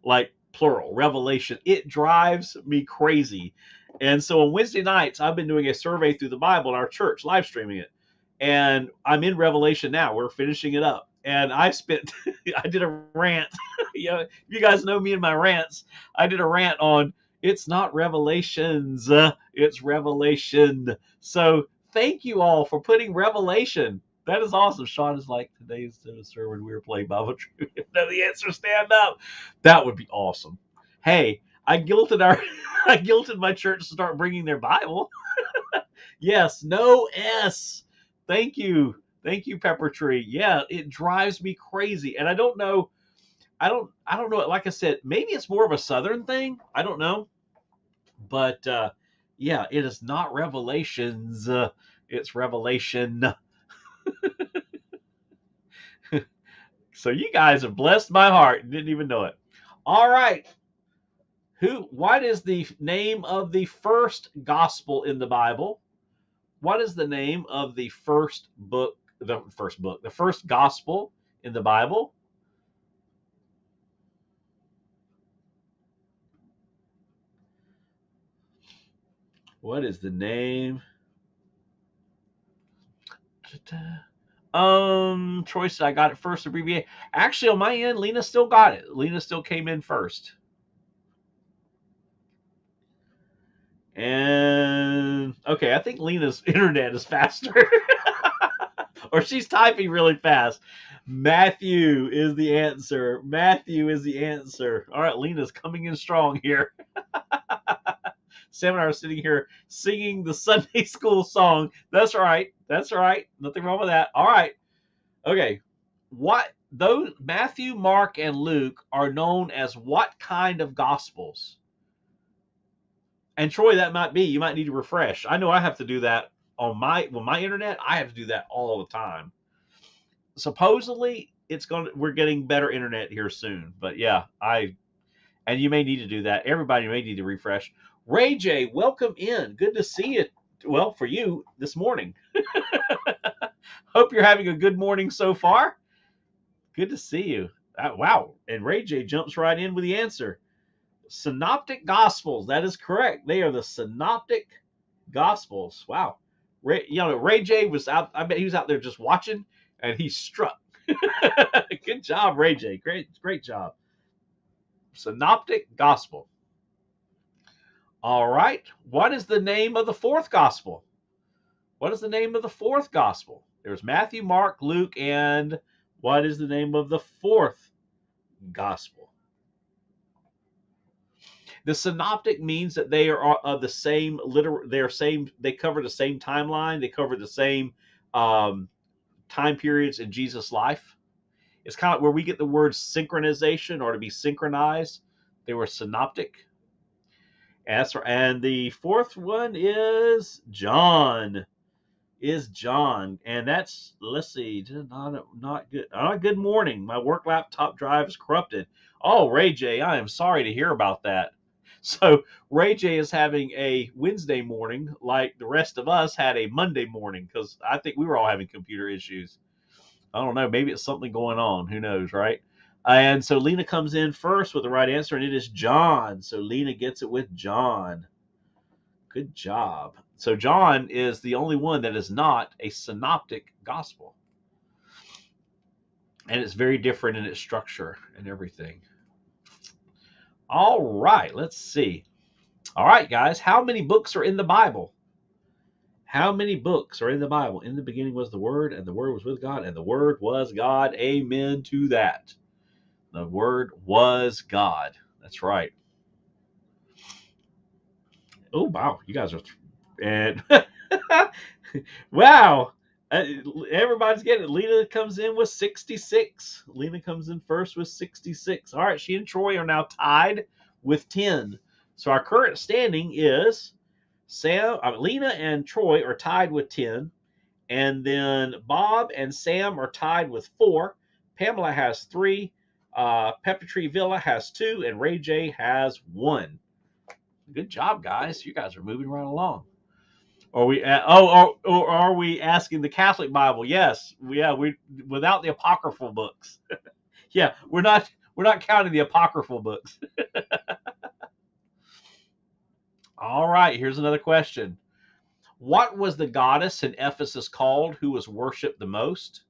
like plural, Revelation. It drives me crazy. And so on Wednesday nights, I've been doing a survey through the Bible in our church, live streaming it. And I'm in Revelation now. We're finishing it up. And I did a rant. You guys know me and my rants. I did a rant on it's not Revelations, it's Revelation. So thank you all for putting Revelation. That is awesome. Sean is like, today's sermon we were playing Bible Trivia. Know the answer, stand up. That would be awesome. Hey, I guilted my church to start bringing their Bible. Yes, no S. Thank you. Thank you, Pepper Tree. Yeah, it drives me crazy. And I don't know. I don't know. Like I said, maybe it's more of a southern thing. I don't know. But yeah, it is not Revelations. It's Revelation. So you guys have blessed my heart. Didn't even know it. All right. What is the name of the first gospel in the Bible? What is the name of the first gospel in the Bible? What is the name? Troy said I got it first. Abbreviate. Actually, on my end, Lena still got it. Lena still came in first. And okay, I think Lena's internet is faster. Or she's typing really fast. Matthew is the answer. Matthew is the answer. All right, Lena's coming in strong here. Sam and I are sitting here singing the Sunday school song. That's right. That's right. Nothing wrong with that. All right. Okay. What those Matthew, Mark, and Luke are known as what kind of gospels? And Troy, that might be. You might need to refresh. I know I have to do that on my internet. I have to do that all the time. Supposedly, we're getting better internet here soon. But yeah, and you may need to do that. Everybody may need to refresh. Ray J, welcome in. Good to see you. Well, for you this morning. Hope you're having a good morning so far. Good to see you. Wow. And Ray J jumps right in with the answer. Synoptic Gospels. That is correct. They are the Synoptic Gospels. Wow. Ray J was out. I bet he was out there just watching, and he struck. Good job, Ray J. Great job. Synoptic Gospel. All right. What is the name of the fourth gospel? What is the name of the fourth gospel? There's Matthew, Mark, Luke, and what is the name of the fourth gospel? The synoptic means that they are of the same they cover the same timeline, they cover the same time periods in Jesus' life. It's kind of where we get the word synchronization, or to be synchronized. They were synoptic. And the fourth one is John. is John, and that's, let's see, not good. Good morning. My work laptop drive is corrupted. Oh, Ray J, I am sorry to hear about that. So Ray J is having a Wednesday morning, like the rest of us had a Monday morning, because I think we were all having computer issues. I don't know. Maybe it's something going on. Who knows, right? And so Lena comes in first with the right answer, and it is John. So Lena gets it with John. Good job. So John is the only one that is not a synoptic gospel. And it's very different in its structure and everything. All right, let's see. All right, guys, how many books are in the Bible? How many books are in the Bible? In the beginning was the Word, and the Word was with God, and the Word was God. Amen to that. The Word was God. That's right. Oh, wow. You guys are. And wow. Everybody's getting it. Lena comes in with 66. Lena comes in first with 66. All right. She and Troy are now tied with 10. So our current standing is Lena and Troy are tied with 10. And then Bob and Sam are tied with 4. Pamela has 3. Pepper Tree Villa has 2. And Ray J has 1. Good job, guys. You guys are moving right along. Or are we asking the Catholic Bible? Yes. We without the apocryphal books. Yeah, we're not counting the apocryphal books. All right, here's another question. What was the goddess in Ephesus called who was worshipped the most?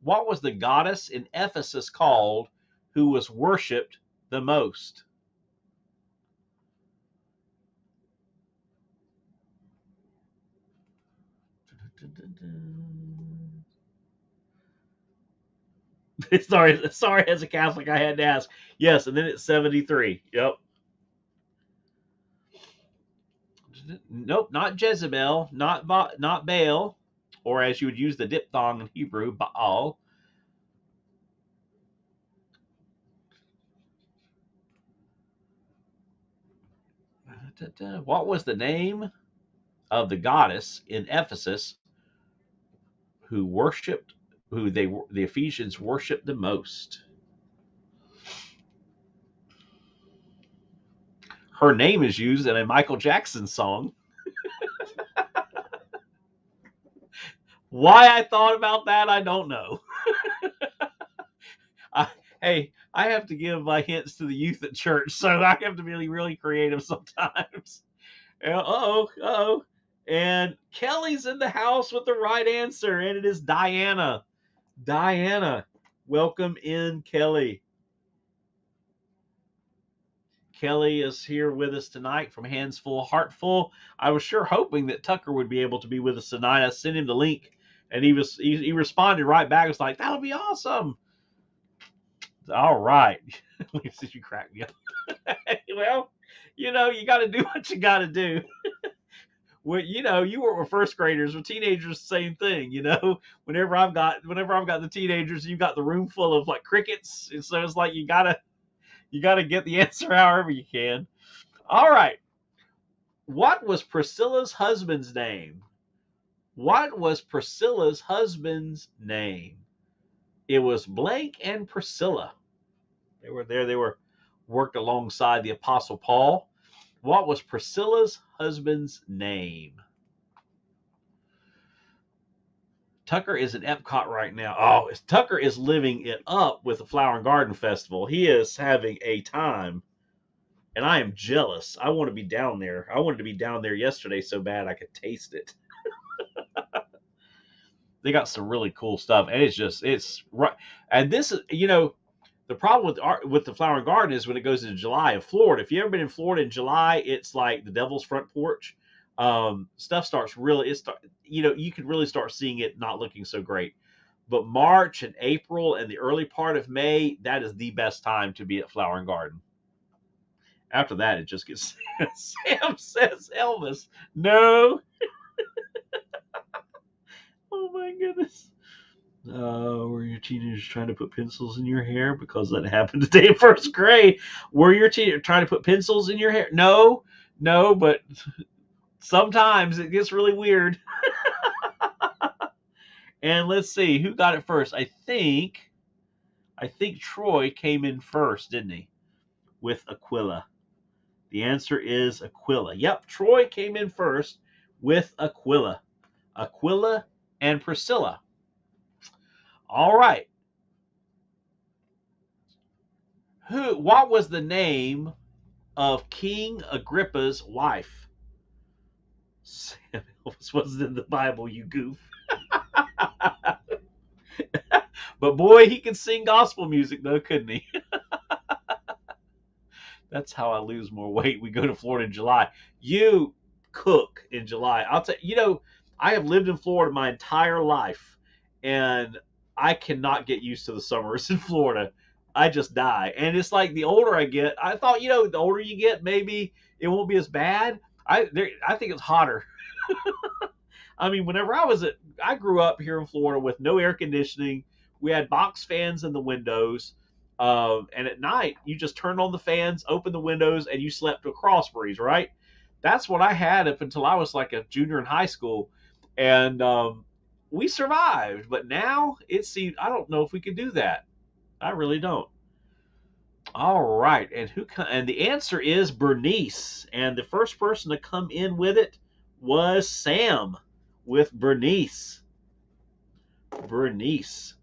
What was the goddess in Ephesus called who was worshipped the most? Sorry, as a Catholic, I had to ask. Yes, and then it's 73. Yep. Nope, not Jezebel, not Baal, or as you would use the diphthong in Hebrew, Baal. What was the name of the goddess in Ephesus who the Ephesians worshipped the most? Her name is used in a Michael Jackson song. Why I thought about that, I don't know. Hey, I have to give my hints to the youth at church, so I have to be really, really creative sometimes. Uh-oh. And Kelly's in the house with the right answer, and it is Diana. Diana, welcome in, Kelly. Kelly is here with us tonight from Hands Full, Heart Full. I was sure hoping that Tucker would be able to be with us tonight. I sent him the link, and he responded right back. It was like, that'll be awesome. All right. You cracked me up. Well, you got to do what you got to do. Well, you work with first graders, with teenagers, same thing. Whenever I've got the teenagers, you've got the room full of like crickets, and so it's like you gotta get the answer however you can. All right. What was Priscilla's husband's name? What was Priscilla's husband's name? It was Blake and Priscilla. They were there. They were worked alongside the Apostle Paul. What was Priscilla's husband's name? Tucker is at Epcot right now. Oh, Tucker is living it up with the Flower and Garden Festival. He is having a time, and I am jealous. I want to be down there. I wanted to be down there yesterday so bad I could taste it. They got some really cool stuff, and it's right. And this is, the problem with the Flower and Garden is when it goes into July in Florida. If you've ever been in Florida in July, it's like the devil's front porch. Stuff starts really, you can really start seeing it not looking so great. But March and April and the early part of May, that is the best time to be at Flower and Garden. After that, it just gets. Sam says Elvis. No. Oh my goodness. Were your teenagers trying to put pencils in your hair? Because that happened today in first grade. Were your teenagers trying to put pencils in your hair? No, but sometimes it gets really weird. And let's see who got it first. I think Troy came in first, didn't he? With Aquila. The answer is Aquila. Yep, Troy came in first with Aquila. Aquila and Priscilla. All right. What was the name of King Agrippa's wife? This wasn't in the Bible, you goof. But boy, he could sing gospel music though, couldn't he? That's how I lose more weight. We go to Florida in July. You cook in July. I'll tell you, I have lived in Florida my entire life, and I cannot get used to the summers in Florida. I just die. And it's like the older I get, I thought, the older you get, maybe it won't be as bad. I think it's hotter. I mean, I grew up here in Florida with no air conditioning. We had box fans in the windows. And at night, you just turned on the fans, opened the windows, and you slept to a cross breeze, right? That's what I had up until I was like a junior in high school. And we survived. But now it seems, I don't know if we could do that. I really don't. All right. And the answer is Bernice. And the first person to come in with it was Sam with Bernice. Bernice.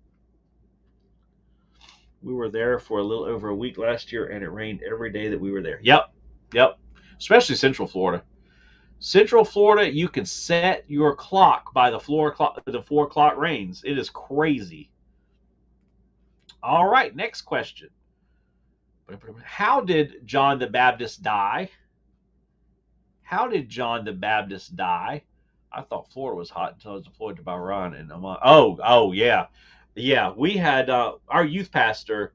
We were there for a little over a week last year, and it rained every day that we were there. Yep. Especially Central Florida. Central Florida, you can set your clock by the 4 o'clock rains. It is crazy. All right, next question. How did John the Baptist die? How did John the Baptist die? I thought Florida was hot until I was deployed to Bahrain, and I'm like, oh yeah. We had our youth pastor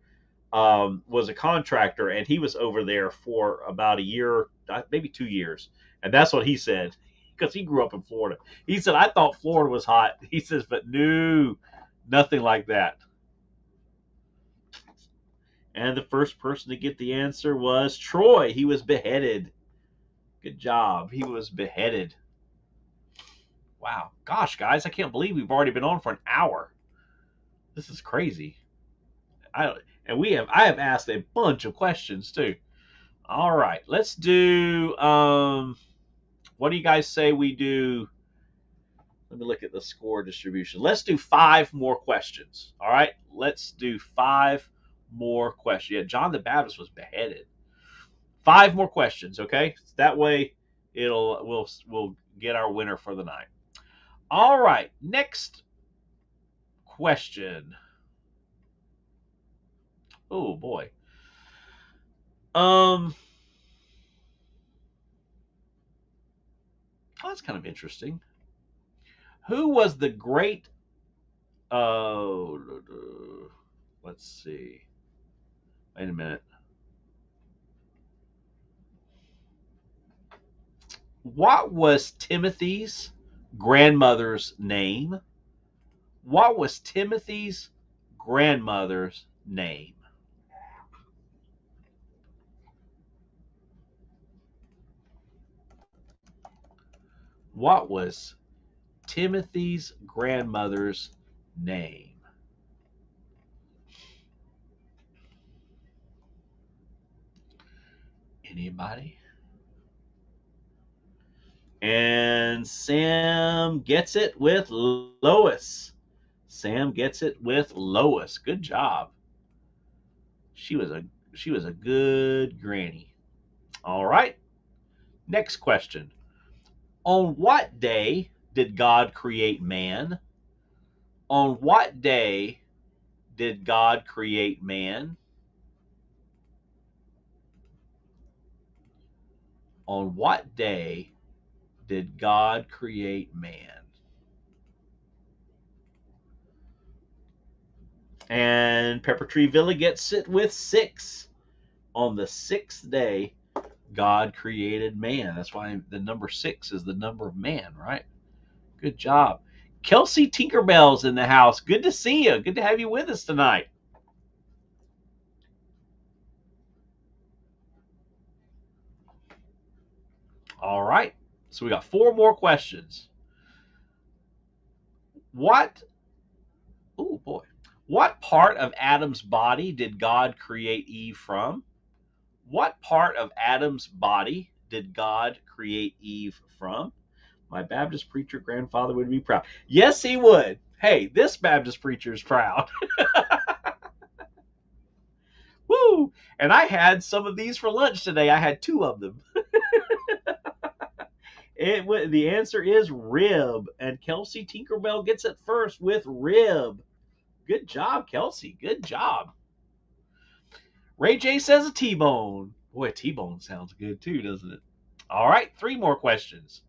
was a contractor, and he was over there for about a year, maybe 2 years, and that's what he said because he grew up in Florida. He said, I thought Florida was hot. He says, but no, nothing like that. And the first person to get the answer was Troy. He was beheaded. Good job. He was beheaded. Wow. Gosh, guys, I can't believe we've already been on for an hour. This is crazy. I have asked a bunch of questions too. All right, let's do. What do you guys say we do? Let me look at the score distribution. Let's do 5 more questions. All right, let's do 5 more questions. Yeah, John the Baptist was beheaded. 5 more questions, okay? That way, we'll get our winner for the night. All right, next question. Oh boy. Oh, that's kind of interesting. Who was the great? Oh, let's see. Wait a minute. What was Timothy's grandmother's name? What was Timothy's grandmother's name? What was Timothy's grandmother's name? Anybody? And Sam gets it with Lois. Sam gets it with Lois. Good job. She was a good granny. All right. Next question. On what day did God create man? On what day did God create man? On what day did God create man? And Pepper Tree Villa gets it with 6. On the 6th day, God created man. That's why the number 6 is the number of man, right? Good job. Kelsey Tinkerbell's in the house. Good to see you. Good to have you with us tonight. All right. So we got 4 more questions. What What part of Adam's body did God create Eve from? What part of Adam's body did God create Eve from? My Baptist preacher grandfather would be proud. Yes, he would. Hey, this Baptist preacher is proud. Woo! And I had some of these for lunch today. I had 2 of them. The answer is rib, and Kelsey Tinkerbell gets it first with rib. Good job, Kelsey. Good job. Ray J says a T-bone. Boy, a T-bone sounds good too, doesn't it? All right, 3 more questions.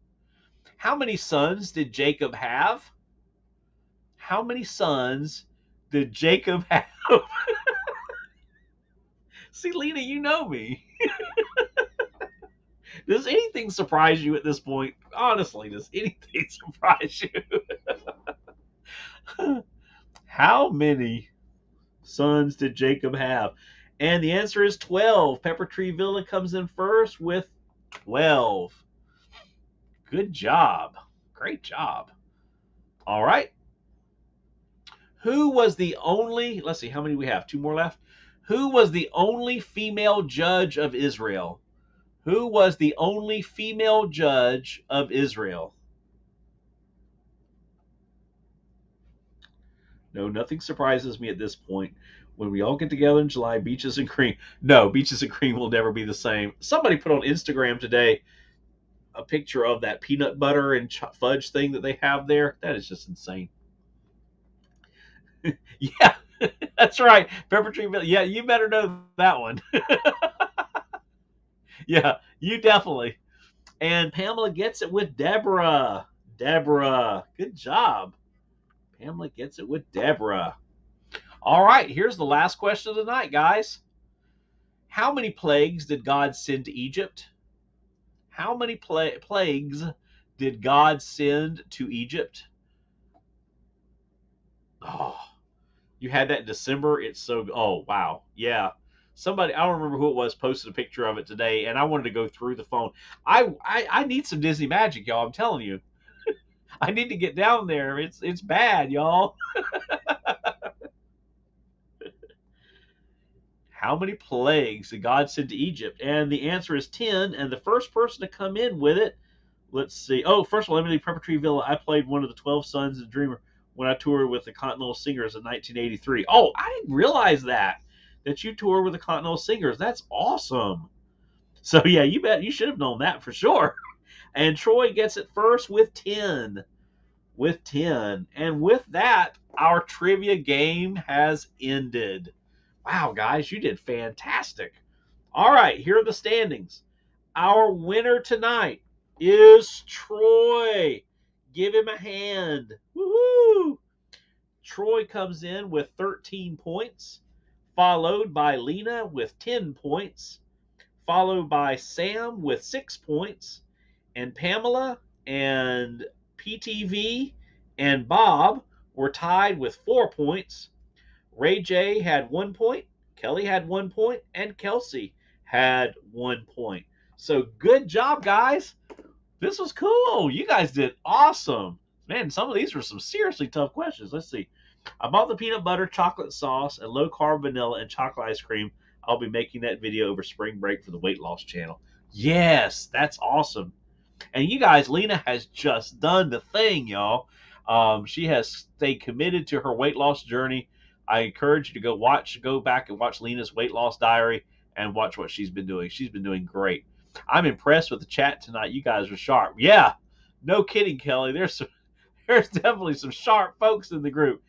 How many sons did Jacob have? How many sons did Jacob have? See, Lena, you know me. Does anything surprise you at this point? Honestly, does anything surprise you? How many sons did Jacob have? And the answer is 12. Pepper Tree Villa comes in first with 12. Good job. Great job. All right. Who was the only, let's see, how many we have? 2 more left. Who was the only female judge of Israel? Who was the only female judge of Israel? No, nothing surprises me at this point. When we all get together in July, beaches and cream. No, beaches and cream will never be the same. Somebody put on Instagram today a picture of that peanut butter and fudge thing that they have there. That is just insane. Yeah, that's right. Pepper Tree Village. Yeah, you better know that one. Yeah, you definitely. And Pamela gets it with Deborah. Deborah. Good job. Pamela gets it with Deborah. All right, here's the last question of the night, guys. How many plagues did God send to Egypt? How many plagues did God send to Egypt? Oh, you had that in December. It's so, oh, wow. Yeah. Somebody, I don't remember who it was, posted a picture of it today, and I wanted to go through the phone. I need some Disney magic, y'all. I'm telling you. I need to get down there. It's bad, y'all. How many plagues did God send to Egypt? And the answer is 10. And the first person to come in with it, let's see. Oh, first of all, let me leave Pepper Tree Villa. I played one of the 12 Sons of Dreamer when I toured with the Continental Singers in 1983. Oh, I didn't realize that you toured with the Continental Singers. That's awesome. So yeah, you bet you should have known that for sure. And Troy gets it first with 10. With 10. And with that, our trivia game has ended. Wow, guys, you did fantastic. All right, here are the standings. Our winner tonight is Troy. Give him a hand. Woohoo! Troy comes in with 13 points, followed by Lena with 10 points, followed by Sam with 6 points, and Pamela and PTV and Bob were tied with 4 points. Ray J had 1 point, Kelly had 1 point, and Kelsey had 1 point. So good job, guys. This was cool. You guys did awesome. Man, some of these were some seriously tough questions. Let's see. About the peanut butter, chocolate sauce, and low carb vanilla and chocolate ice cream, I'll be making that video over spring break for the weight loss channel. Yes, that's awesome. And you guys, Lena has just done the thing, y'all. She has stayed committed to her weight loss journey. I encourage you to go back and watch Lena's weight loss diary and watch what she's been doing. She's been doing great. I'm impressed with the chat tonight. You guys are sharp. Yeah, no kidding, Kelly. There's definitely some sharp folks in the group.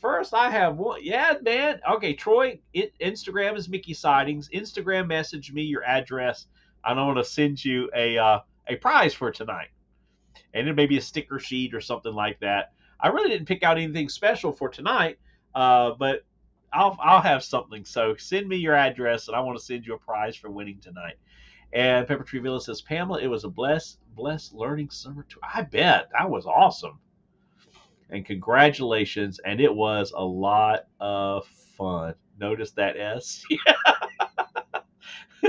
First, I have one. Yeah, man. Okay, Troy. Instagram is Mickey Sightings. Instagram message me your address. I want to send you a prize for tonight, and it may be a sticker sheet or something like that. I really didn't pick out anything special for tonight, but I'll have something. So send me your address, and I want to send you a prize for winning tonight. And Pepper Tree Villa says, Pamela, it was a blessed learning summer tour. I bet that was awesome. And congratulations, and it was a lot of fun. Notice that S?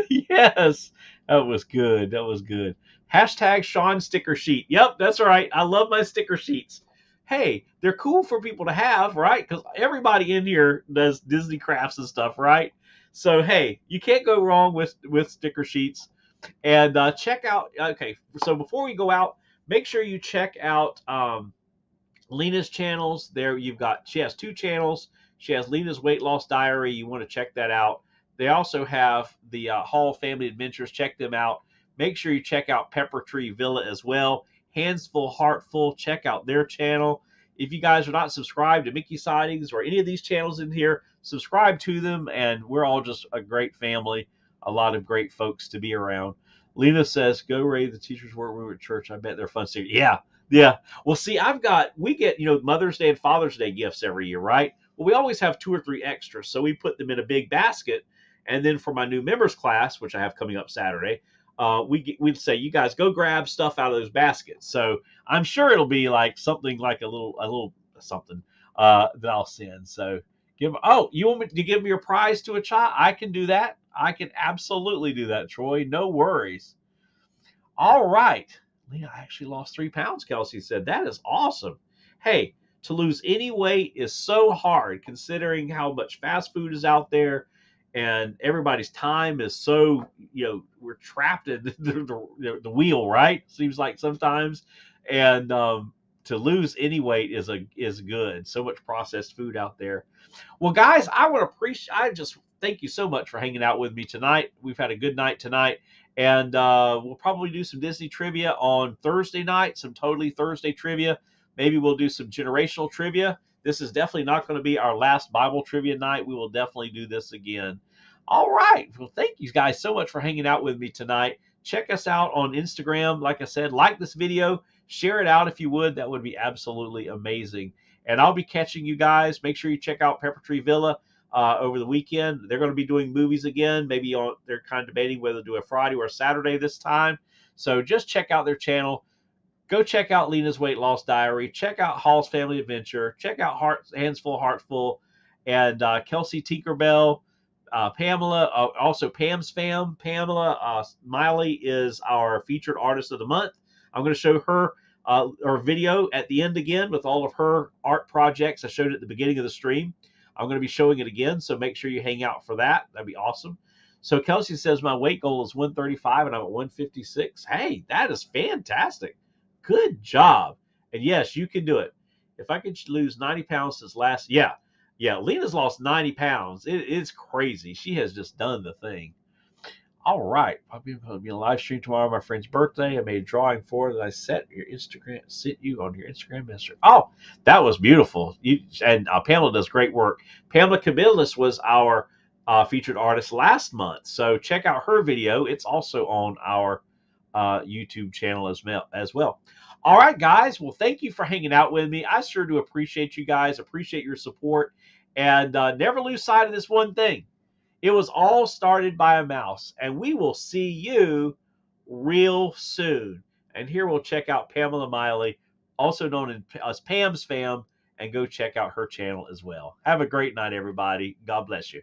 Yes, that was good. That was good. Hashtag Sean sticker sheet. Yep, that's right. I love my sticker sheets. hey, they're cool for people to have, right? Because everybody in here does Disney crafts and stuff, right? So hey, you can't go wrong with sticker sheets. And check out. Okay, so before we go out, make sure you check out Lena's channels. There, she has two channels. She has Lena's Weight Loss Diary. You want to check that out. They also have the Hall Family Adventures. Check them out. Make sure you check out Pepper Tree Villa as well. Hands Full, Heart Full. Check out their channel. If you guys are not subscribed to Mickey Sightings or any of these channels in here, subscribe to them, and we're all just a great family. A lot of great folks to be around. Lena says, "Go raid the teachers' workroom at church. I bet they're fun." Yeah, yeah. Well, see, we get, Mother's Day and Father's Day gifts every year, right? Well, we always have 2 or 3 extras. So we put them in a big basket. And then for my new members class, which I have coming up Saturday, we'd say, you guys go grab stuff out of those baskets. So I'm sure it'll be like something like a little something that I'll send. So you want me to give me your prize to a child? I can do that. I can absolutely do that, Troy. No worries. All right. Leah, I actually lost 3 pounds, Kelsey said. That is awesome. Hey, to lose any weight is so hard considering how much fast food is out there and everybody's time is so, we're trapped in the wheel, right? Seems like sometimes. And to lose any weight is good. So much processed food out there. Well, guys, I just thank you so much for hanging out with me tonight. We've had a good night tonight. And we'll probably do some Disney trivia on Thursday night, some totally Thursday trivia. Maybe we'll do some generational trivia. This is definitely not going to be our last Bible trivia night. We will definitely do this again. All right. Well, thank you guys so much for hanging out with me tonight. Check us out on Instagram. Like I said, like this video, share it out if you would. That would be absolutely amazing. And I'll be catching you guys. Make sure you check out Pepper Tree Villa over the weekend. They're going to be doing movies again. Maybe they're kind of debating whether to do a Friday or a Saturday this time. So just check out their channel. Go check out Lena's Weight Loss Diary. Check out Hall's Family Adventure. Check out Hands Full, Heart Full, and Kelsey Tinkerbell, Pamela, also Pam's Fam. Pamela Miley is our featured artist of the month. I'm going to show her video at the end again with all of her art projects. I showed it at the beginning of the stream. I'm going to be showing it again, so make sure you hang out for that. That'd be awesome. So Kelsey says my weight goal is 135 and I'm at 156. Hey, that is fantastic. Good job. And yes, you can do it. If I could lose 90 pounds since last, yeah, Lena's lost 90 pounds. It's crazy. She has just done the thing. All right, I'll be a live stream tomorrow. My friend's birthday. I made a drawing for that I sent you on your Instagram message. Oh, that was beautiful. And Pamela does great work. Pamela Kabilis was our featured artist last month, so check out her video. It's also on our YouTube channel as well. All right, guys. Well, thank you for hanging out with me. I sure do appreciate you guys. Appreciate your support, and never lose sight of this one thing. It was all started by a mouse, and we will see you real soon. And here we'll check out Pamela Miley, also known as Pam's Fam, and go check out her channel as well. Have a great night, everybody. God bless you.